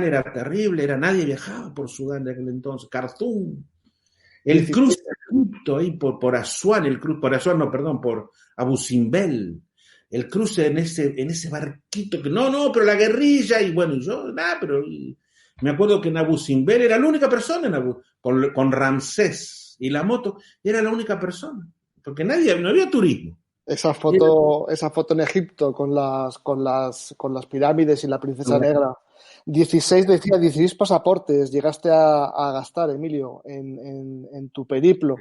era terrible, nadie viajaba por Sudán de aquel entonces. Khartoum, el cruce de Egipto ahí por Asuán, por Abu Simbel, el cruce en ese barquito que pero la guerrilla, y bueno, me acuerdo que en Abu Simbel era la única persona con Ramsés y la moto, era la única persona, porque no había turismo. Esa foto en Egipto con las pirámides y la princesa negra. 16 pasaportes llegaste a gastar, Emilio, en tu periplo.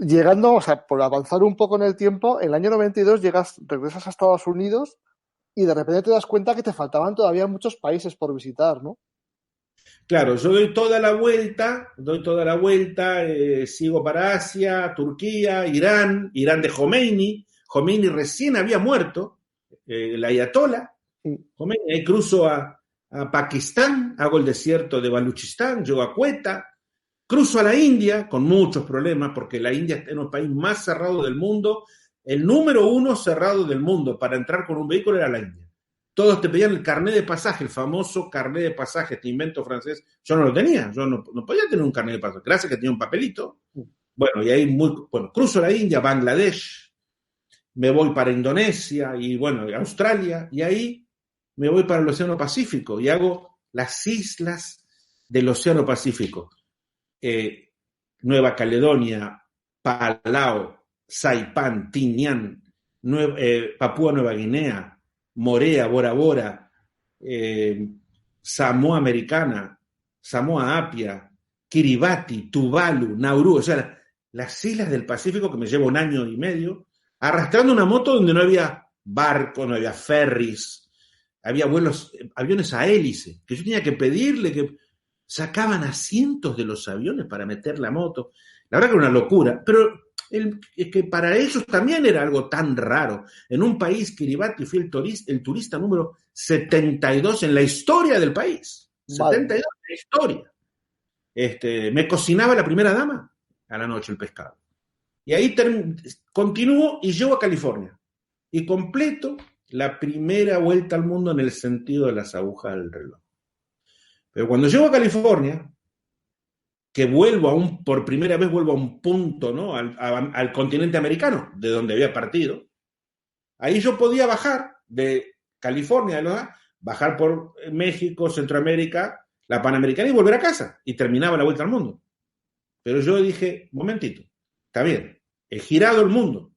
Llegando, o sea, por avanzar un poco en el tiempo, en el año 92 regresas a Estados Unidos y de repente te das cuenta que te faltaban todavía muchos países por visitar, ¿no? Claro, yo doy toda la vuelta, sigo para Asia, Turquía, Irán de Khomeini. Khomeini recién había muerto, el ayatolá. Khomeini, ahí cruzo a Pakistán, hago el desierto de Baluchistán, llego a Quetta, cruzo a la India con muchos problemas porque la India es el país más cerrado del mundo, el número 1 cerrado del mundo para entrar con un vehículo era la India. Todos te pedían el carnet de pasaje, el famoso carnet de pasaje, este invento francés. Yo no lo tenía, yo no podía tener un carnet de pasaje. Gracias que tenía un papelito, Bueno, y ahí cruzo la India, Bangladesh, me voy para Indonesia y bueno, Australia, y ahí me voy para el Océano Pacífico y hago las islas del Océano Pacífico. Nueva Caledonia, Palau, Saipán, Tinian, Papúa Nueva Guinea, Morea, Bora Bora, Samoa Americana, Samoa Apia, Kiribati, Tuvalu, Nauru, o sea, las islas del Pacífico que me lleva 1 año y medio, arrastrando una moto donde no había barco, no había ferries, había aviones a hélice, que yo tenía que pedirle que sacaban asientos de los aviones para meter la moto. La verdad que era una locura, pero es que para ellos también era algo tan raro. En un país, Kiribati, fui el turista número 72 en la historia del país. Vale. 72 en la historia. Me cocinaba la primera dama a la noche el pescado. Y ahí continúo y llego a California. Y completo la primera vuelta al mundo en el sentido de las agujas del reloj. Pero cuando llego a California, que por primera vez vuelvo a un punto, ¿no? al continente americano, de donde había partido, ahí yo podía bajar de California, ¿no? Bajar por México, Centroamérica, la Panamericana y volver a casa. Y terminaba la vuelta al mundo. Pero yo dije, momentito, está bien, he girado el mundo,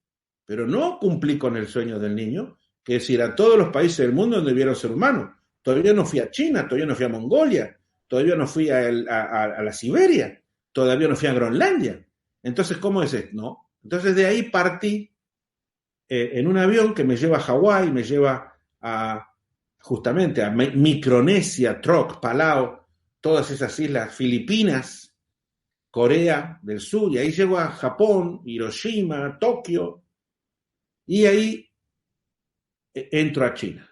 pero no cumplí con el sueño del niño, que es ir a todos los países del mundo donde hubiera un ser humano. Todavía no fui a China, todavía no fui a Mongolia, todavía no fui a la Siberia, todavía no fui a Groenlandia. Entonces, ¿cómo es esto? ¿No? Entonces, de ahí partí en un avión que me lleva a Hawái, me lleva justamente a Micronesia, Truk, Palau, todas esas islas, Filipinas, Corea del Sur, y ahí llego a Japón, Hiroshima, Tokio, y ahí entro a China.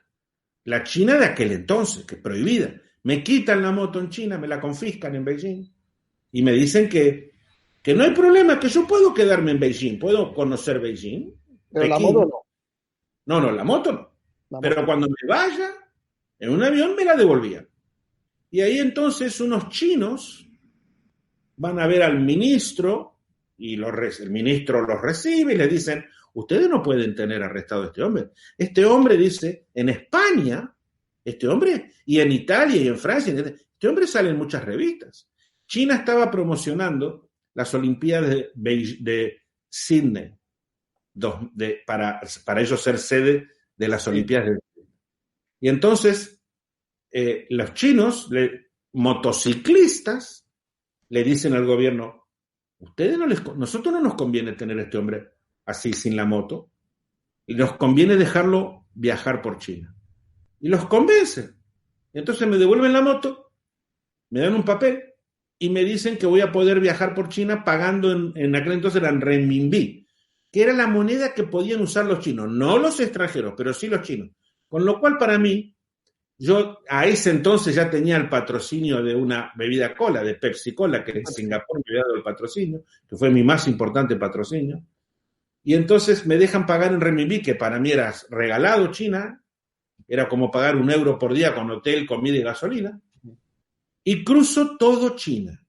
La China de aquel entonces, que es prohibida. Me quitan la moto en China, me la confiscan en Beijing y me dicen que no hay problema, que yo puedo quedarme en Beijing, puedo conocer Beijing. Pero Pekín. La moto no. No, la moto no. Pero cuando me vaya en un avión me la devolvían. Y ahí entonces unos chinos van a ver al ministro y el ministro los recibe y les dicen: ustedes no pueden tener arrestado a este hombre. Este hombre, dice, en España, este hombre, y en Italia y en Francia, este hombre sale en muchas revistas. China estaba promocionando las Olimpiadas de Sydney, para ellos ser sede de las Olimpiadas de Sydney. Y entonces, los chinos, motociclistas, le dicen al gobierno: nosotros no nos conviene tener a este hombre así sin la moto, y nos conviene dejarlo viajar por China. Y los convencen. Entonces me devuelven la moto, me dan un papel y me dicen que voy a poder viajar por China pagando en aquel entonces eran renminbi, que era la moneda que podían usar los chinos, no los extranjeros, pero sí los chinos. Con lo cual, para mí, yo a ese entonces ya tenía el patrocinio de una bebida cola, de Pepsi Cola, que en Singapur me había dado el patrocinio, que fue mi más importante patrocinio. Y entonces me dejan pagar en renminbi, que para mí era regalado China, era como pagar €1 por día con hotel, comida y gasolina. Y cruzo todo China,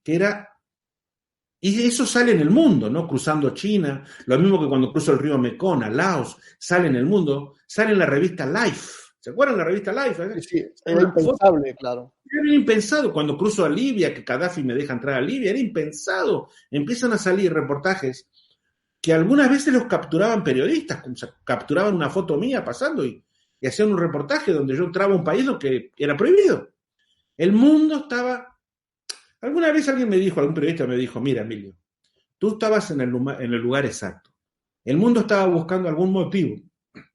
y eso sale en el mundo, ¿no? Cruzando China, lo mismo que cuando cruzo el río Mekong, a Laos, sale en el mundo, sale en la revista Life. ¿Se acuerdan de la revista Life? Sí, era impensable, claro. Era impensado. Cuando cruzo a Libia, que Gaddafi me deja entrar a Libia, era impensado. Empiezan a salir reportajes que algunas veces los capturaban periodistas, capturaban una foto mía pasando y hacían un reportaje donde yo entraba a un país que era prohibido. El mundo estaba... Alguna vez algún periodista me dijo: mira, Emilio, tú estabas en el lugar exacto. El mundo estaba buscando algún motivo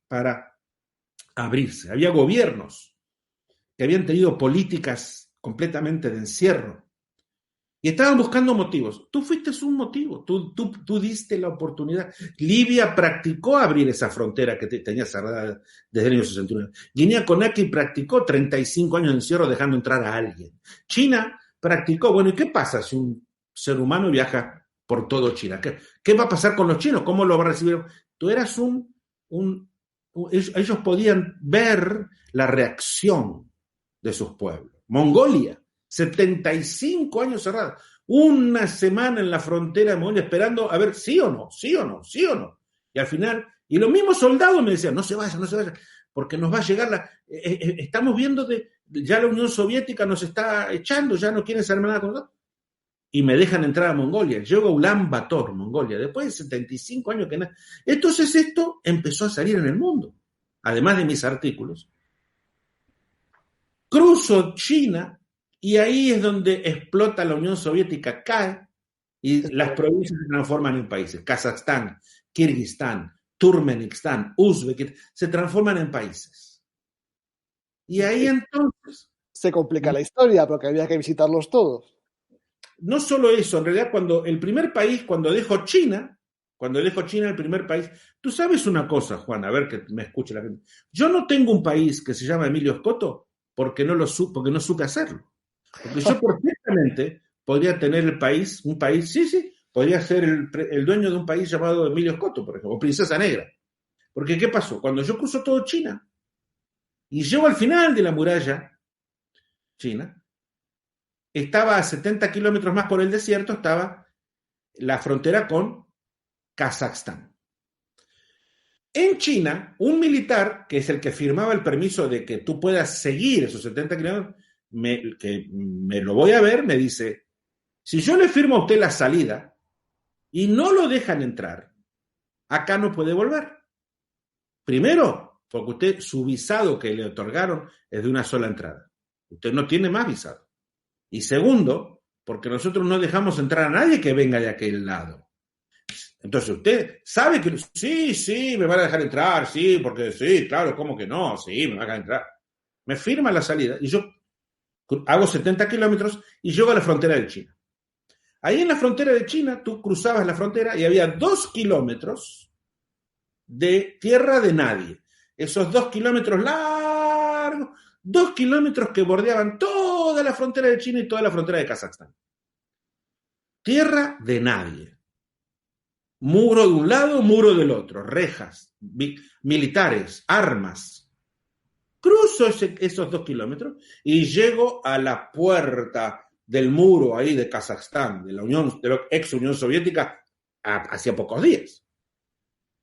para abrirse. Había gobiernos que habían tenido políticas completamente de encierro y estaban buscando motivos. Tú fuiste un motivo, tú diste la oportunidad. Libia practicó abrir esa frontera que tenía cerrada desde el año 69. Guinea-Conakry practicó 35 años de encierro dejando entrar a alguien. China practicó. Bueno, ¿y qué pasa si un ser humano viaja por todo China? ¿Qué va a pasar con los chinos? ¿Cómo lo va a recibir? Tú eras ellos podían ver la reacción de sus pueblos. Mongolia, 75 años cerrada. una semana en la frontera de Mongolia esperando a ver sí o no, sí o no, sí o no. Y al final, y los mismos soldados me decían, no se vaya, porque nos va a llegar estamos viendo ya la Unión Soviética nos está echando, ya no quieren saber nada con nosotros. Y me dejan entrar a Mongolia. Llego a Ulan Bator, Mongolia, después de 75 años que nada. Entonces esto empezó a salir en el mundo, además de mis artículos. Cruzo China y ahí es donde explota la Unión Soviética, cae y las provincias se transforman en países. Kazajstán, Kirguistán, Turkmenistán, Uzbekistán, se transforman en países. Y ahí entonces... Se complica la historia porque había que visitarlos todos. No solo eso, en realidad cuando dejo China, el primer país, tú sabes una cosa, Juan, a ver que me escuche la gente. Yo no tengo un país que se llama Emilio Escoto porque no supe hacerlo. Porque yo perfectamente podría tener un país, sí, podría ser el dueño de un país llamado Emilio Escoto, por ejemplo, o Princesa Negra. Porque ¿qué pasó? Cuando yo cruzo todo China y llego al final de la muralla china, estaba a 70 kilómetros más por el desierto, estaba la frontera con Kazajstán. En China, un militar, que es el que firmaba el permiso de que tú puedas seguir esos 70 kilómetros, que me lo voy a ver, me dice, si yo le firmo a usted la salida y no lo dejan entrar, acá no puede volver. Primero, porque usted, su visado que le otorgaron es de una sola entrada. Usted no tiene más visado. Y segundo, porque nosotros no dejamos entrar a nadie que venga de aquel lado. Entonces usted sabe que sí, me van a dejar entrar, sí, porque sí, claro, ¿cómo que no? Sí, me van a dejar entrar. Me firma la salida y yo hago 70 kilómetros y llego a la frontera de China. Ahí en la frontera de China, tú cruzabas la frontera y había 2 kilómetros de tierra de nadie. Esos 2 kilómetros largos, 2 kilómetros que bordeaban toda la frontera de China y toda la frontera de Kazajstán. Tierra de nadie. Muro de un lado, muro del otro, rejas, militares, armas. Cruzo esos 2 kilómetros y llego a la puerta del muro ahí de Kazajstán, de la ex Unión Soviética, hacía pocos días.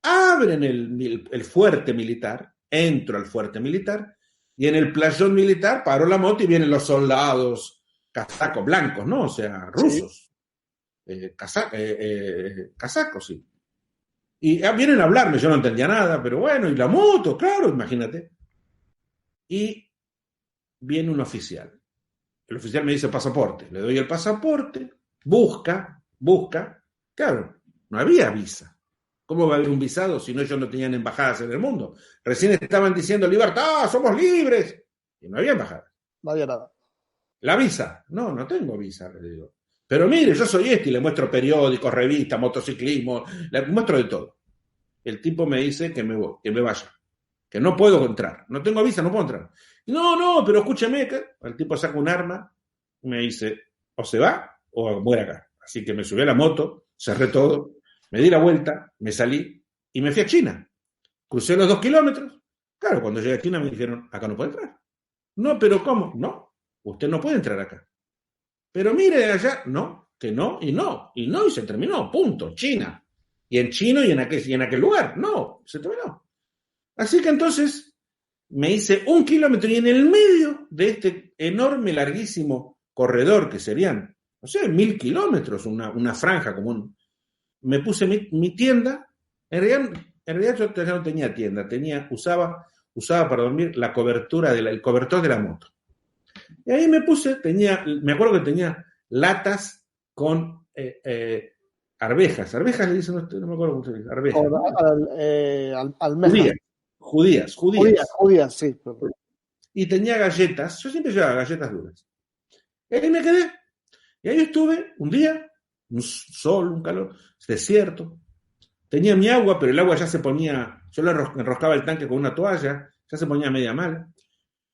Abren el fuerte militar, entro al fuerte militar, y en el playón militar paro la moto y vienen los soldados kazakos blancos, ¿no? O sea, rusos. Sí. Casacos, sí. Y vienen a hablarme, yo no entendía nada, pero bueno, y la moto, claro, imagínate. Y viene un oficial. El oficial me dice pasaporte, le doy el pasaporte, busca, claro, no había visa. ¿Cómo va a haber un visado si no ellos no tenían embajadas en el mundo? Recién estaban diciendo libertad, somos libres, y no había embajada. No había nada. La visa, no tengo visa, le digo. Pero mire, yo soy y le muestro periódicos, revistas, motociclismo, le muestro de todo. El tipo me dice que me vaya, que no puedo entrar, no tengo visa, no puedo entrar. No, pero escúcheme, el tipo saca un arma y me dice, o se va o muere acá. Así que me subí a la moto, cerré todo, me di la vuelta, me salí y me fui a China. Crucé los 2 kilómetros. Claro, cuando llegué a China me dijeron, acá no puede entrar. No, pero ¿cómo? No, usted no puede entrar acá. Pero mire allá, no, que no, y se terminó, punto, China. Y en chino y en aquel lugar, no, se terminó. Así que entonces me hice 1 kilómetro y en el medio de este enorme, larguísimo corredor, que serían, no sé, 1000 kilómetros, una franja común, me puse mi tienda. En realidad yo ya no tenía tienda, usaba para dormir el cobertor de la moto. Y ahí me acuerdo que tenía latas con arvejas le dicen, no me acuerdo cómo se dice, arvejas. Almejas. Judías, sí. Y tenía galletas, yo siempre llevaba galletas duras. Y ahí me quedé. Y ahí estuve un día, un sol, un calor, desierto. Tenía mi agua, pero el agua ya se ponía, yo le enroscaba el tanque con una toalla, ya se ponía media mal.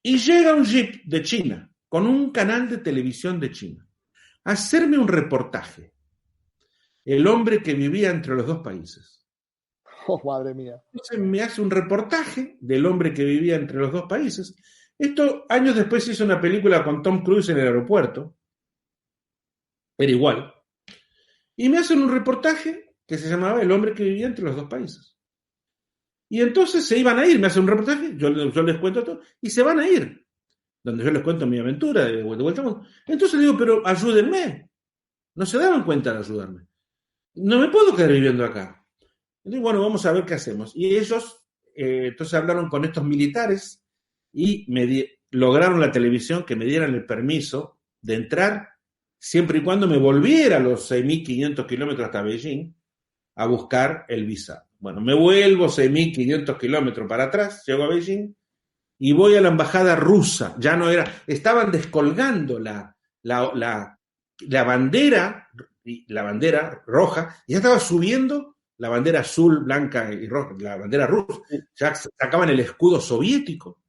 Y llega un jeep de China, con un canal de televisión de China, a hacerme un reportaje. El hombre que vivía entre los 2 países. Oh, madre mía. Entonces me hace un reportaje del hombre que vivía entre los 2 países. Esto, años después, se hizo una película con Tom Cruise en el aeropuerto. era igual. Y me hacen un reportaje que se llamaba El hombre que vivía entre los dos países. Y entonces se iban a ir, me hacen un reportaje, yo les cuento todo, y se van a ir, donde yo les cuento mi aventura de vuelta al mundo. Entonces digo, pero ayúdenme. No se daban cuenta de ayudarme. No me puedo quedar viviendo acá. Entonces, bueno, vamos a ver qué hacemos. Y ellos, entonces hablaron con estos militares y lograron la televisión que me dieran el permiso de entrar, siempre y cuando me volviera a los 6.500 kilómetros hasta Beijing a buscar el visado. Bueno, me vuelvo 6.500 kilómetros para atrás, llego a Beijing y voy a la embajada rusa. Ya no era, estaban descolgando la bandera roja, y ya estaba subiendo la bandera azul, blanca y roja, la bandera rusa. Ya sacaban el escudo soviético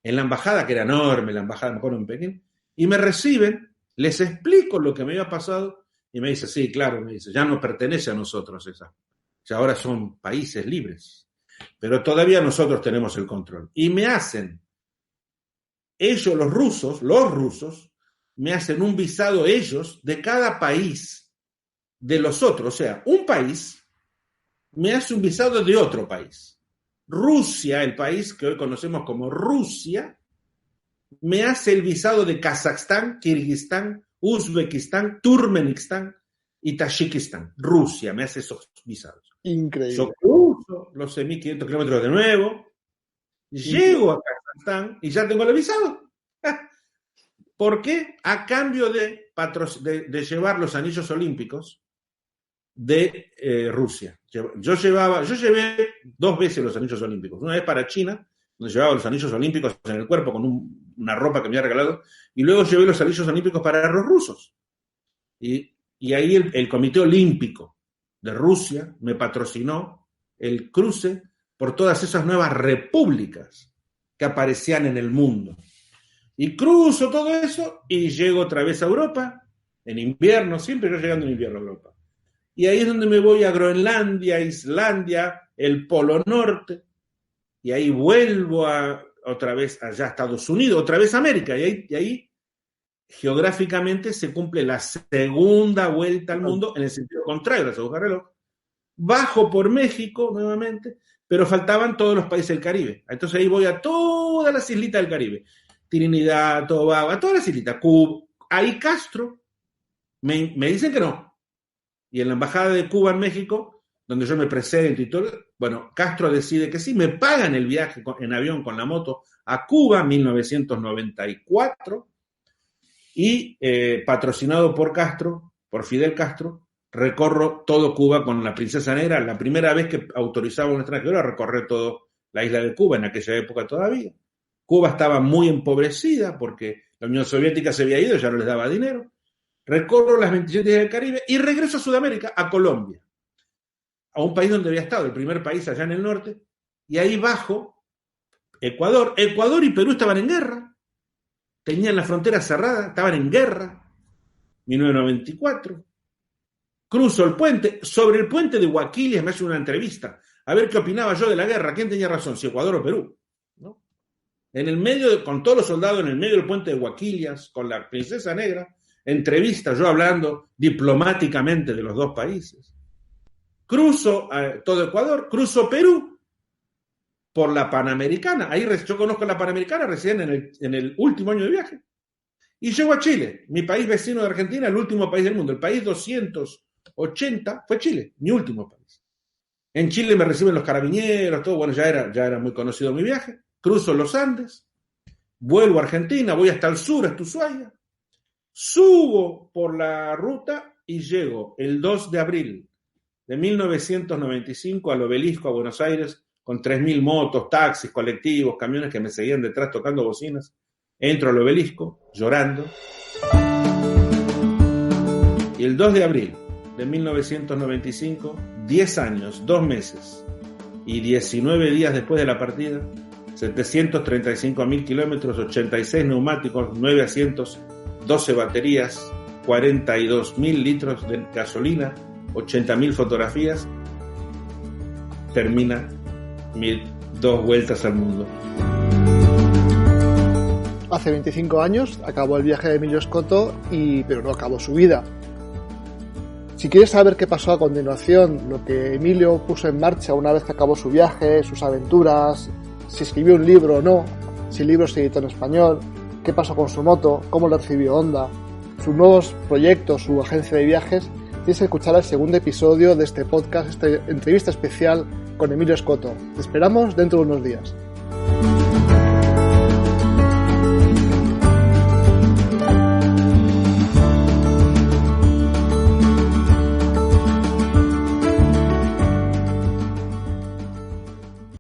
en la embajada, que era enorme, la embajada, me acuerdo, en Pekín, y me reciben, les explico lo que me había pasado, y me dice, sí, claro, me dice, ya no pertenece a nosotros esa. Ya ahora son países libres, pero todavía nosotros tenemos el control. Y me hacen, ellos, los rusos, me hacen un visado ellos de cada país de los otros. O sea, un país me hace un visado de otro país. Rusia, el país que hoy conocemos como Rusia, me hace el visado de Kazajstán, Kirguistán, Uzbekistán, Turkmenistán y Tayikistán. Rusia me hace esos visados. Increíble. Yo cruzo los 6.500 kilómetros de nuevo, llego a Kazajstán y ya tengo el visado. ¿Por qué? A cambio de llevar los anillos olímpicos de Rusia. Yo llevé 2 veces los anillos olímpicos. Una vez para China, donde llevaba los anillos olímpicos en el cuerpo con una ropa que me había regalado, y luego llevé los anillos olímpicos para los rusos. Y ahí el Comité Olímpico de Rusia me patrocinó el cruce por todas esas nuevas repúblicas que aparecían en el mundo. Y cruzo todo eso y llego otra vez a Europa, en invierno, siempre yo llegando en invierno a Europa. Y ahí es donde me voy a Groenlandia, Islandia, el Polo Norte, y ahí vuelvo otra vez allá a Estados Unidos, otra vez a América, y ahí geográficamente se cumple la segunda vuelta al mundo en el sentido contrario a la aguja reloj. Bajo por México nuevamente, pero faltaban todos los países del Caribe. Entonces ahí voy a todas las islitas del Caribe. Trinidad, Tobago, a todas las islitas. Cuba. Ahí Castro me dicen que no. Y en la embajada de Cuba en México, donde yo me presento y todo, bueno, Castro decide que sí, me pagan el viaje en avión con la moto a Cuba, 1994, y patrocinado por Castro, por Fidel Castro, recorro todo Cuba con la Princesa Negra, la primera vez que autorizaba a un extranjero a recorrer toda la isla de Cuba, en aquella época todavía. Cuba estaba muy empobrecida porque la Unión Soviética se había ido, ya no les daba dinero. Recorro las 27 islas del Caribe y regreso a Sudamérica, a Colombia, a un país donde había estado, el primer país allá en el norte, y ahí bajo Ecuador. Ecuador y Perú estaban en guerra, tenían la frontera cerrada, estaban en guerra, 1994. Cruzo el puente, sobre el puente de Guaquilias me hace una entrevista, a ver qué opinaba yo de la guerra, quién tenía razón, si Ecuador o Perú, ¿no? En el medio, con todos los soldados en el medio del puente de Guaquilias, con la Princesa Negra, entrevista yo hablando diplomáticamente de los dos países. Cruzo todo Ecuador, cruzo Perú por la Panamericana. Ahí yo conozco la Panamericana recién en el último año de viaje. Y llego a Chile, mi país vecino de Argentina, el último país del mundo. El país 280 fue Chile, mi último país. En Chile me reciben los carabineros, todo. Bueno, ya era muy conocido mi viaje. Cruzo los Andes, vuelvo a Argentina, voy hasta el sur, hasta Ushuaia. Subo por la ruta y llego el 2 de abril de 1995 al Obelisco, a Buenos Aires, con 3.000 motos, taxis, colectivos, camiones que me seguían detrás tocando bocinas. Entro al Obelisco, llorando. Y el 2 de abril de 1995, 10 años, 2 meses y 19 días después de la partida, 735.000 kilómetros, 86 neumáticos, 9 asientos, 12 baterías, 42.000 litros de gasolina, 80.000 fotografías, termina mis 2 vueltas al mundo. Hace 25 años acabó el viaje de Emilio Scotto, pero no acabó su vida. Si quieres saber qué pasó a continuación, lo que Emilio puso en marcha una vez que acabó su viaje, sus aventuras, si escribió un libro o no, si el libro se editó en español, qué pasó con su moto, cómo lo recibió Honda, sus nuevos proyectos, su agencia de viajes, tienes que escuchar el segundo episodio de este podcast, esta entrevista especial con Emilio Escoto. Te esperamos dentro de unos días.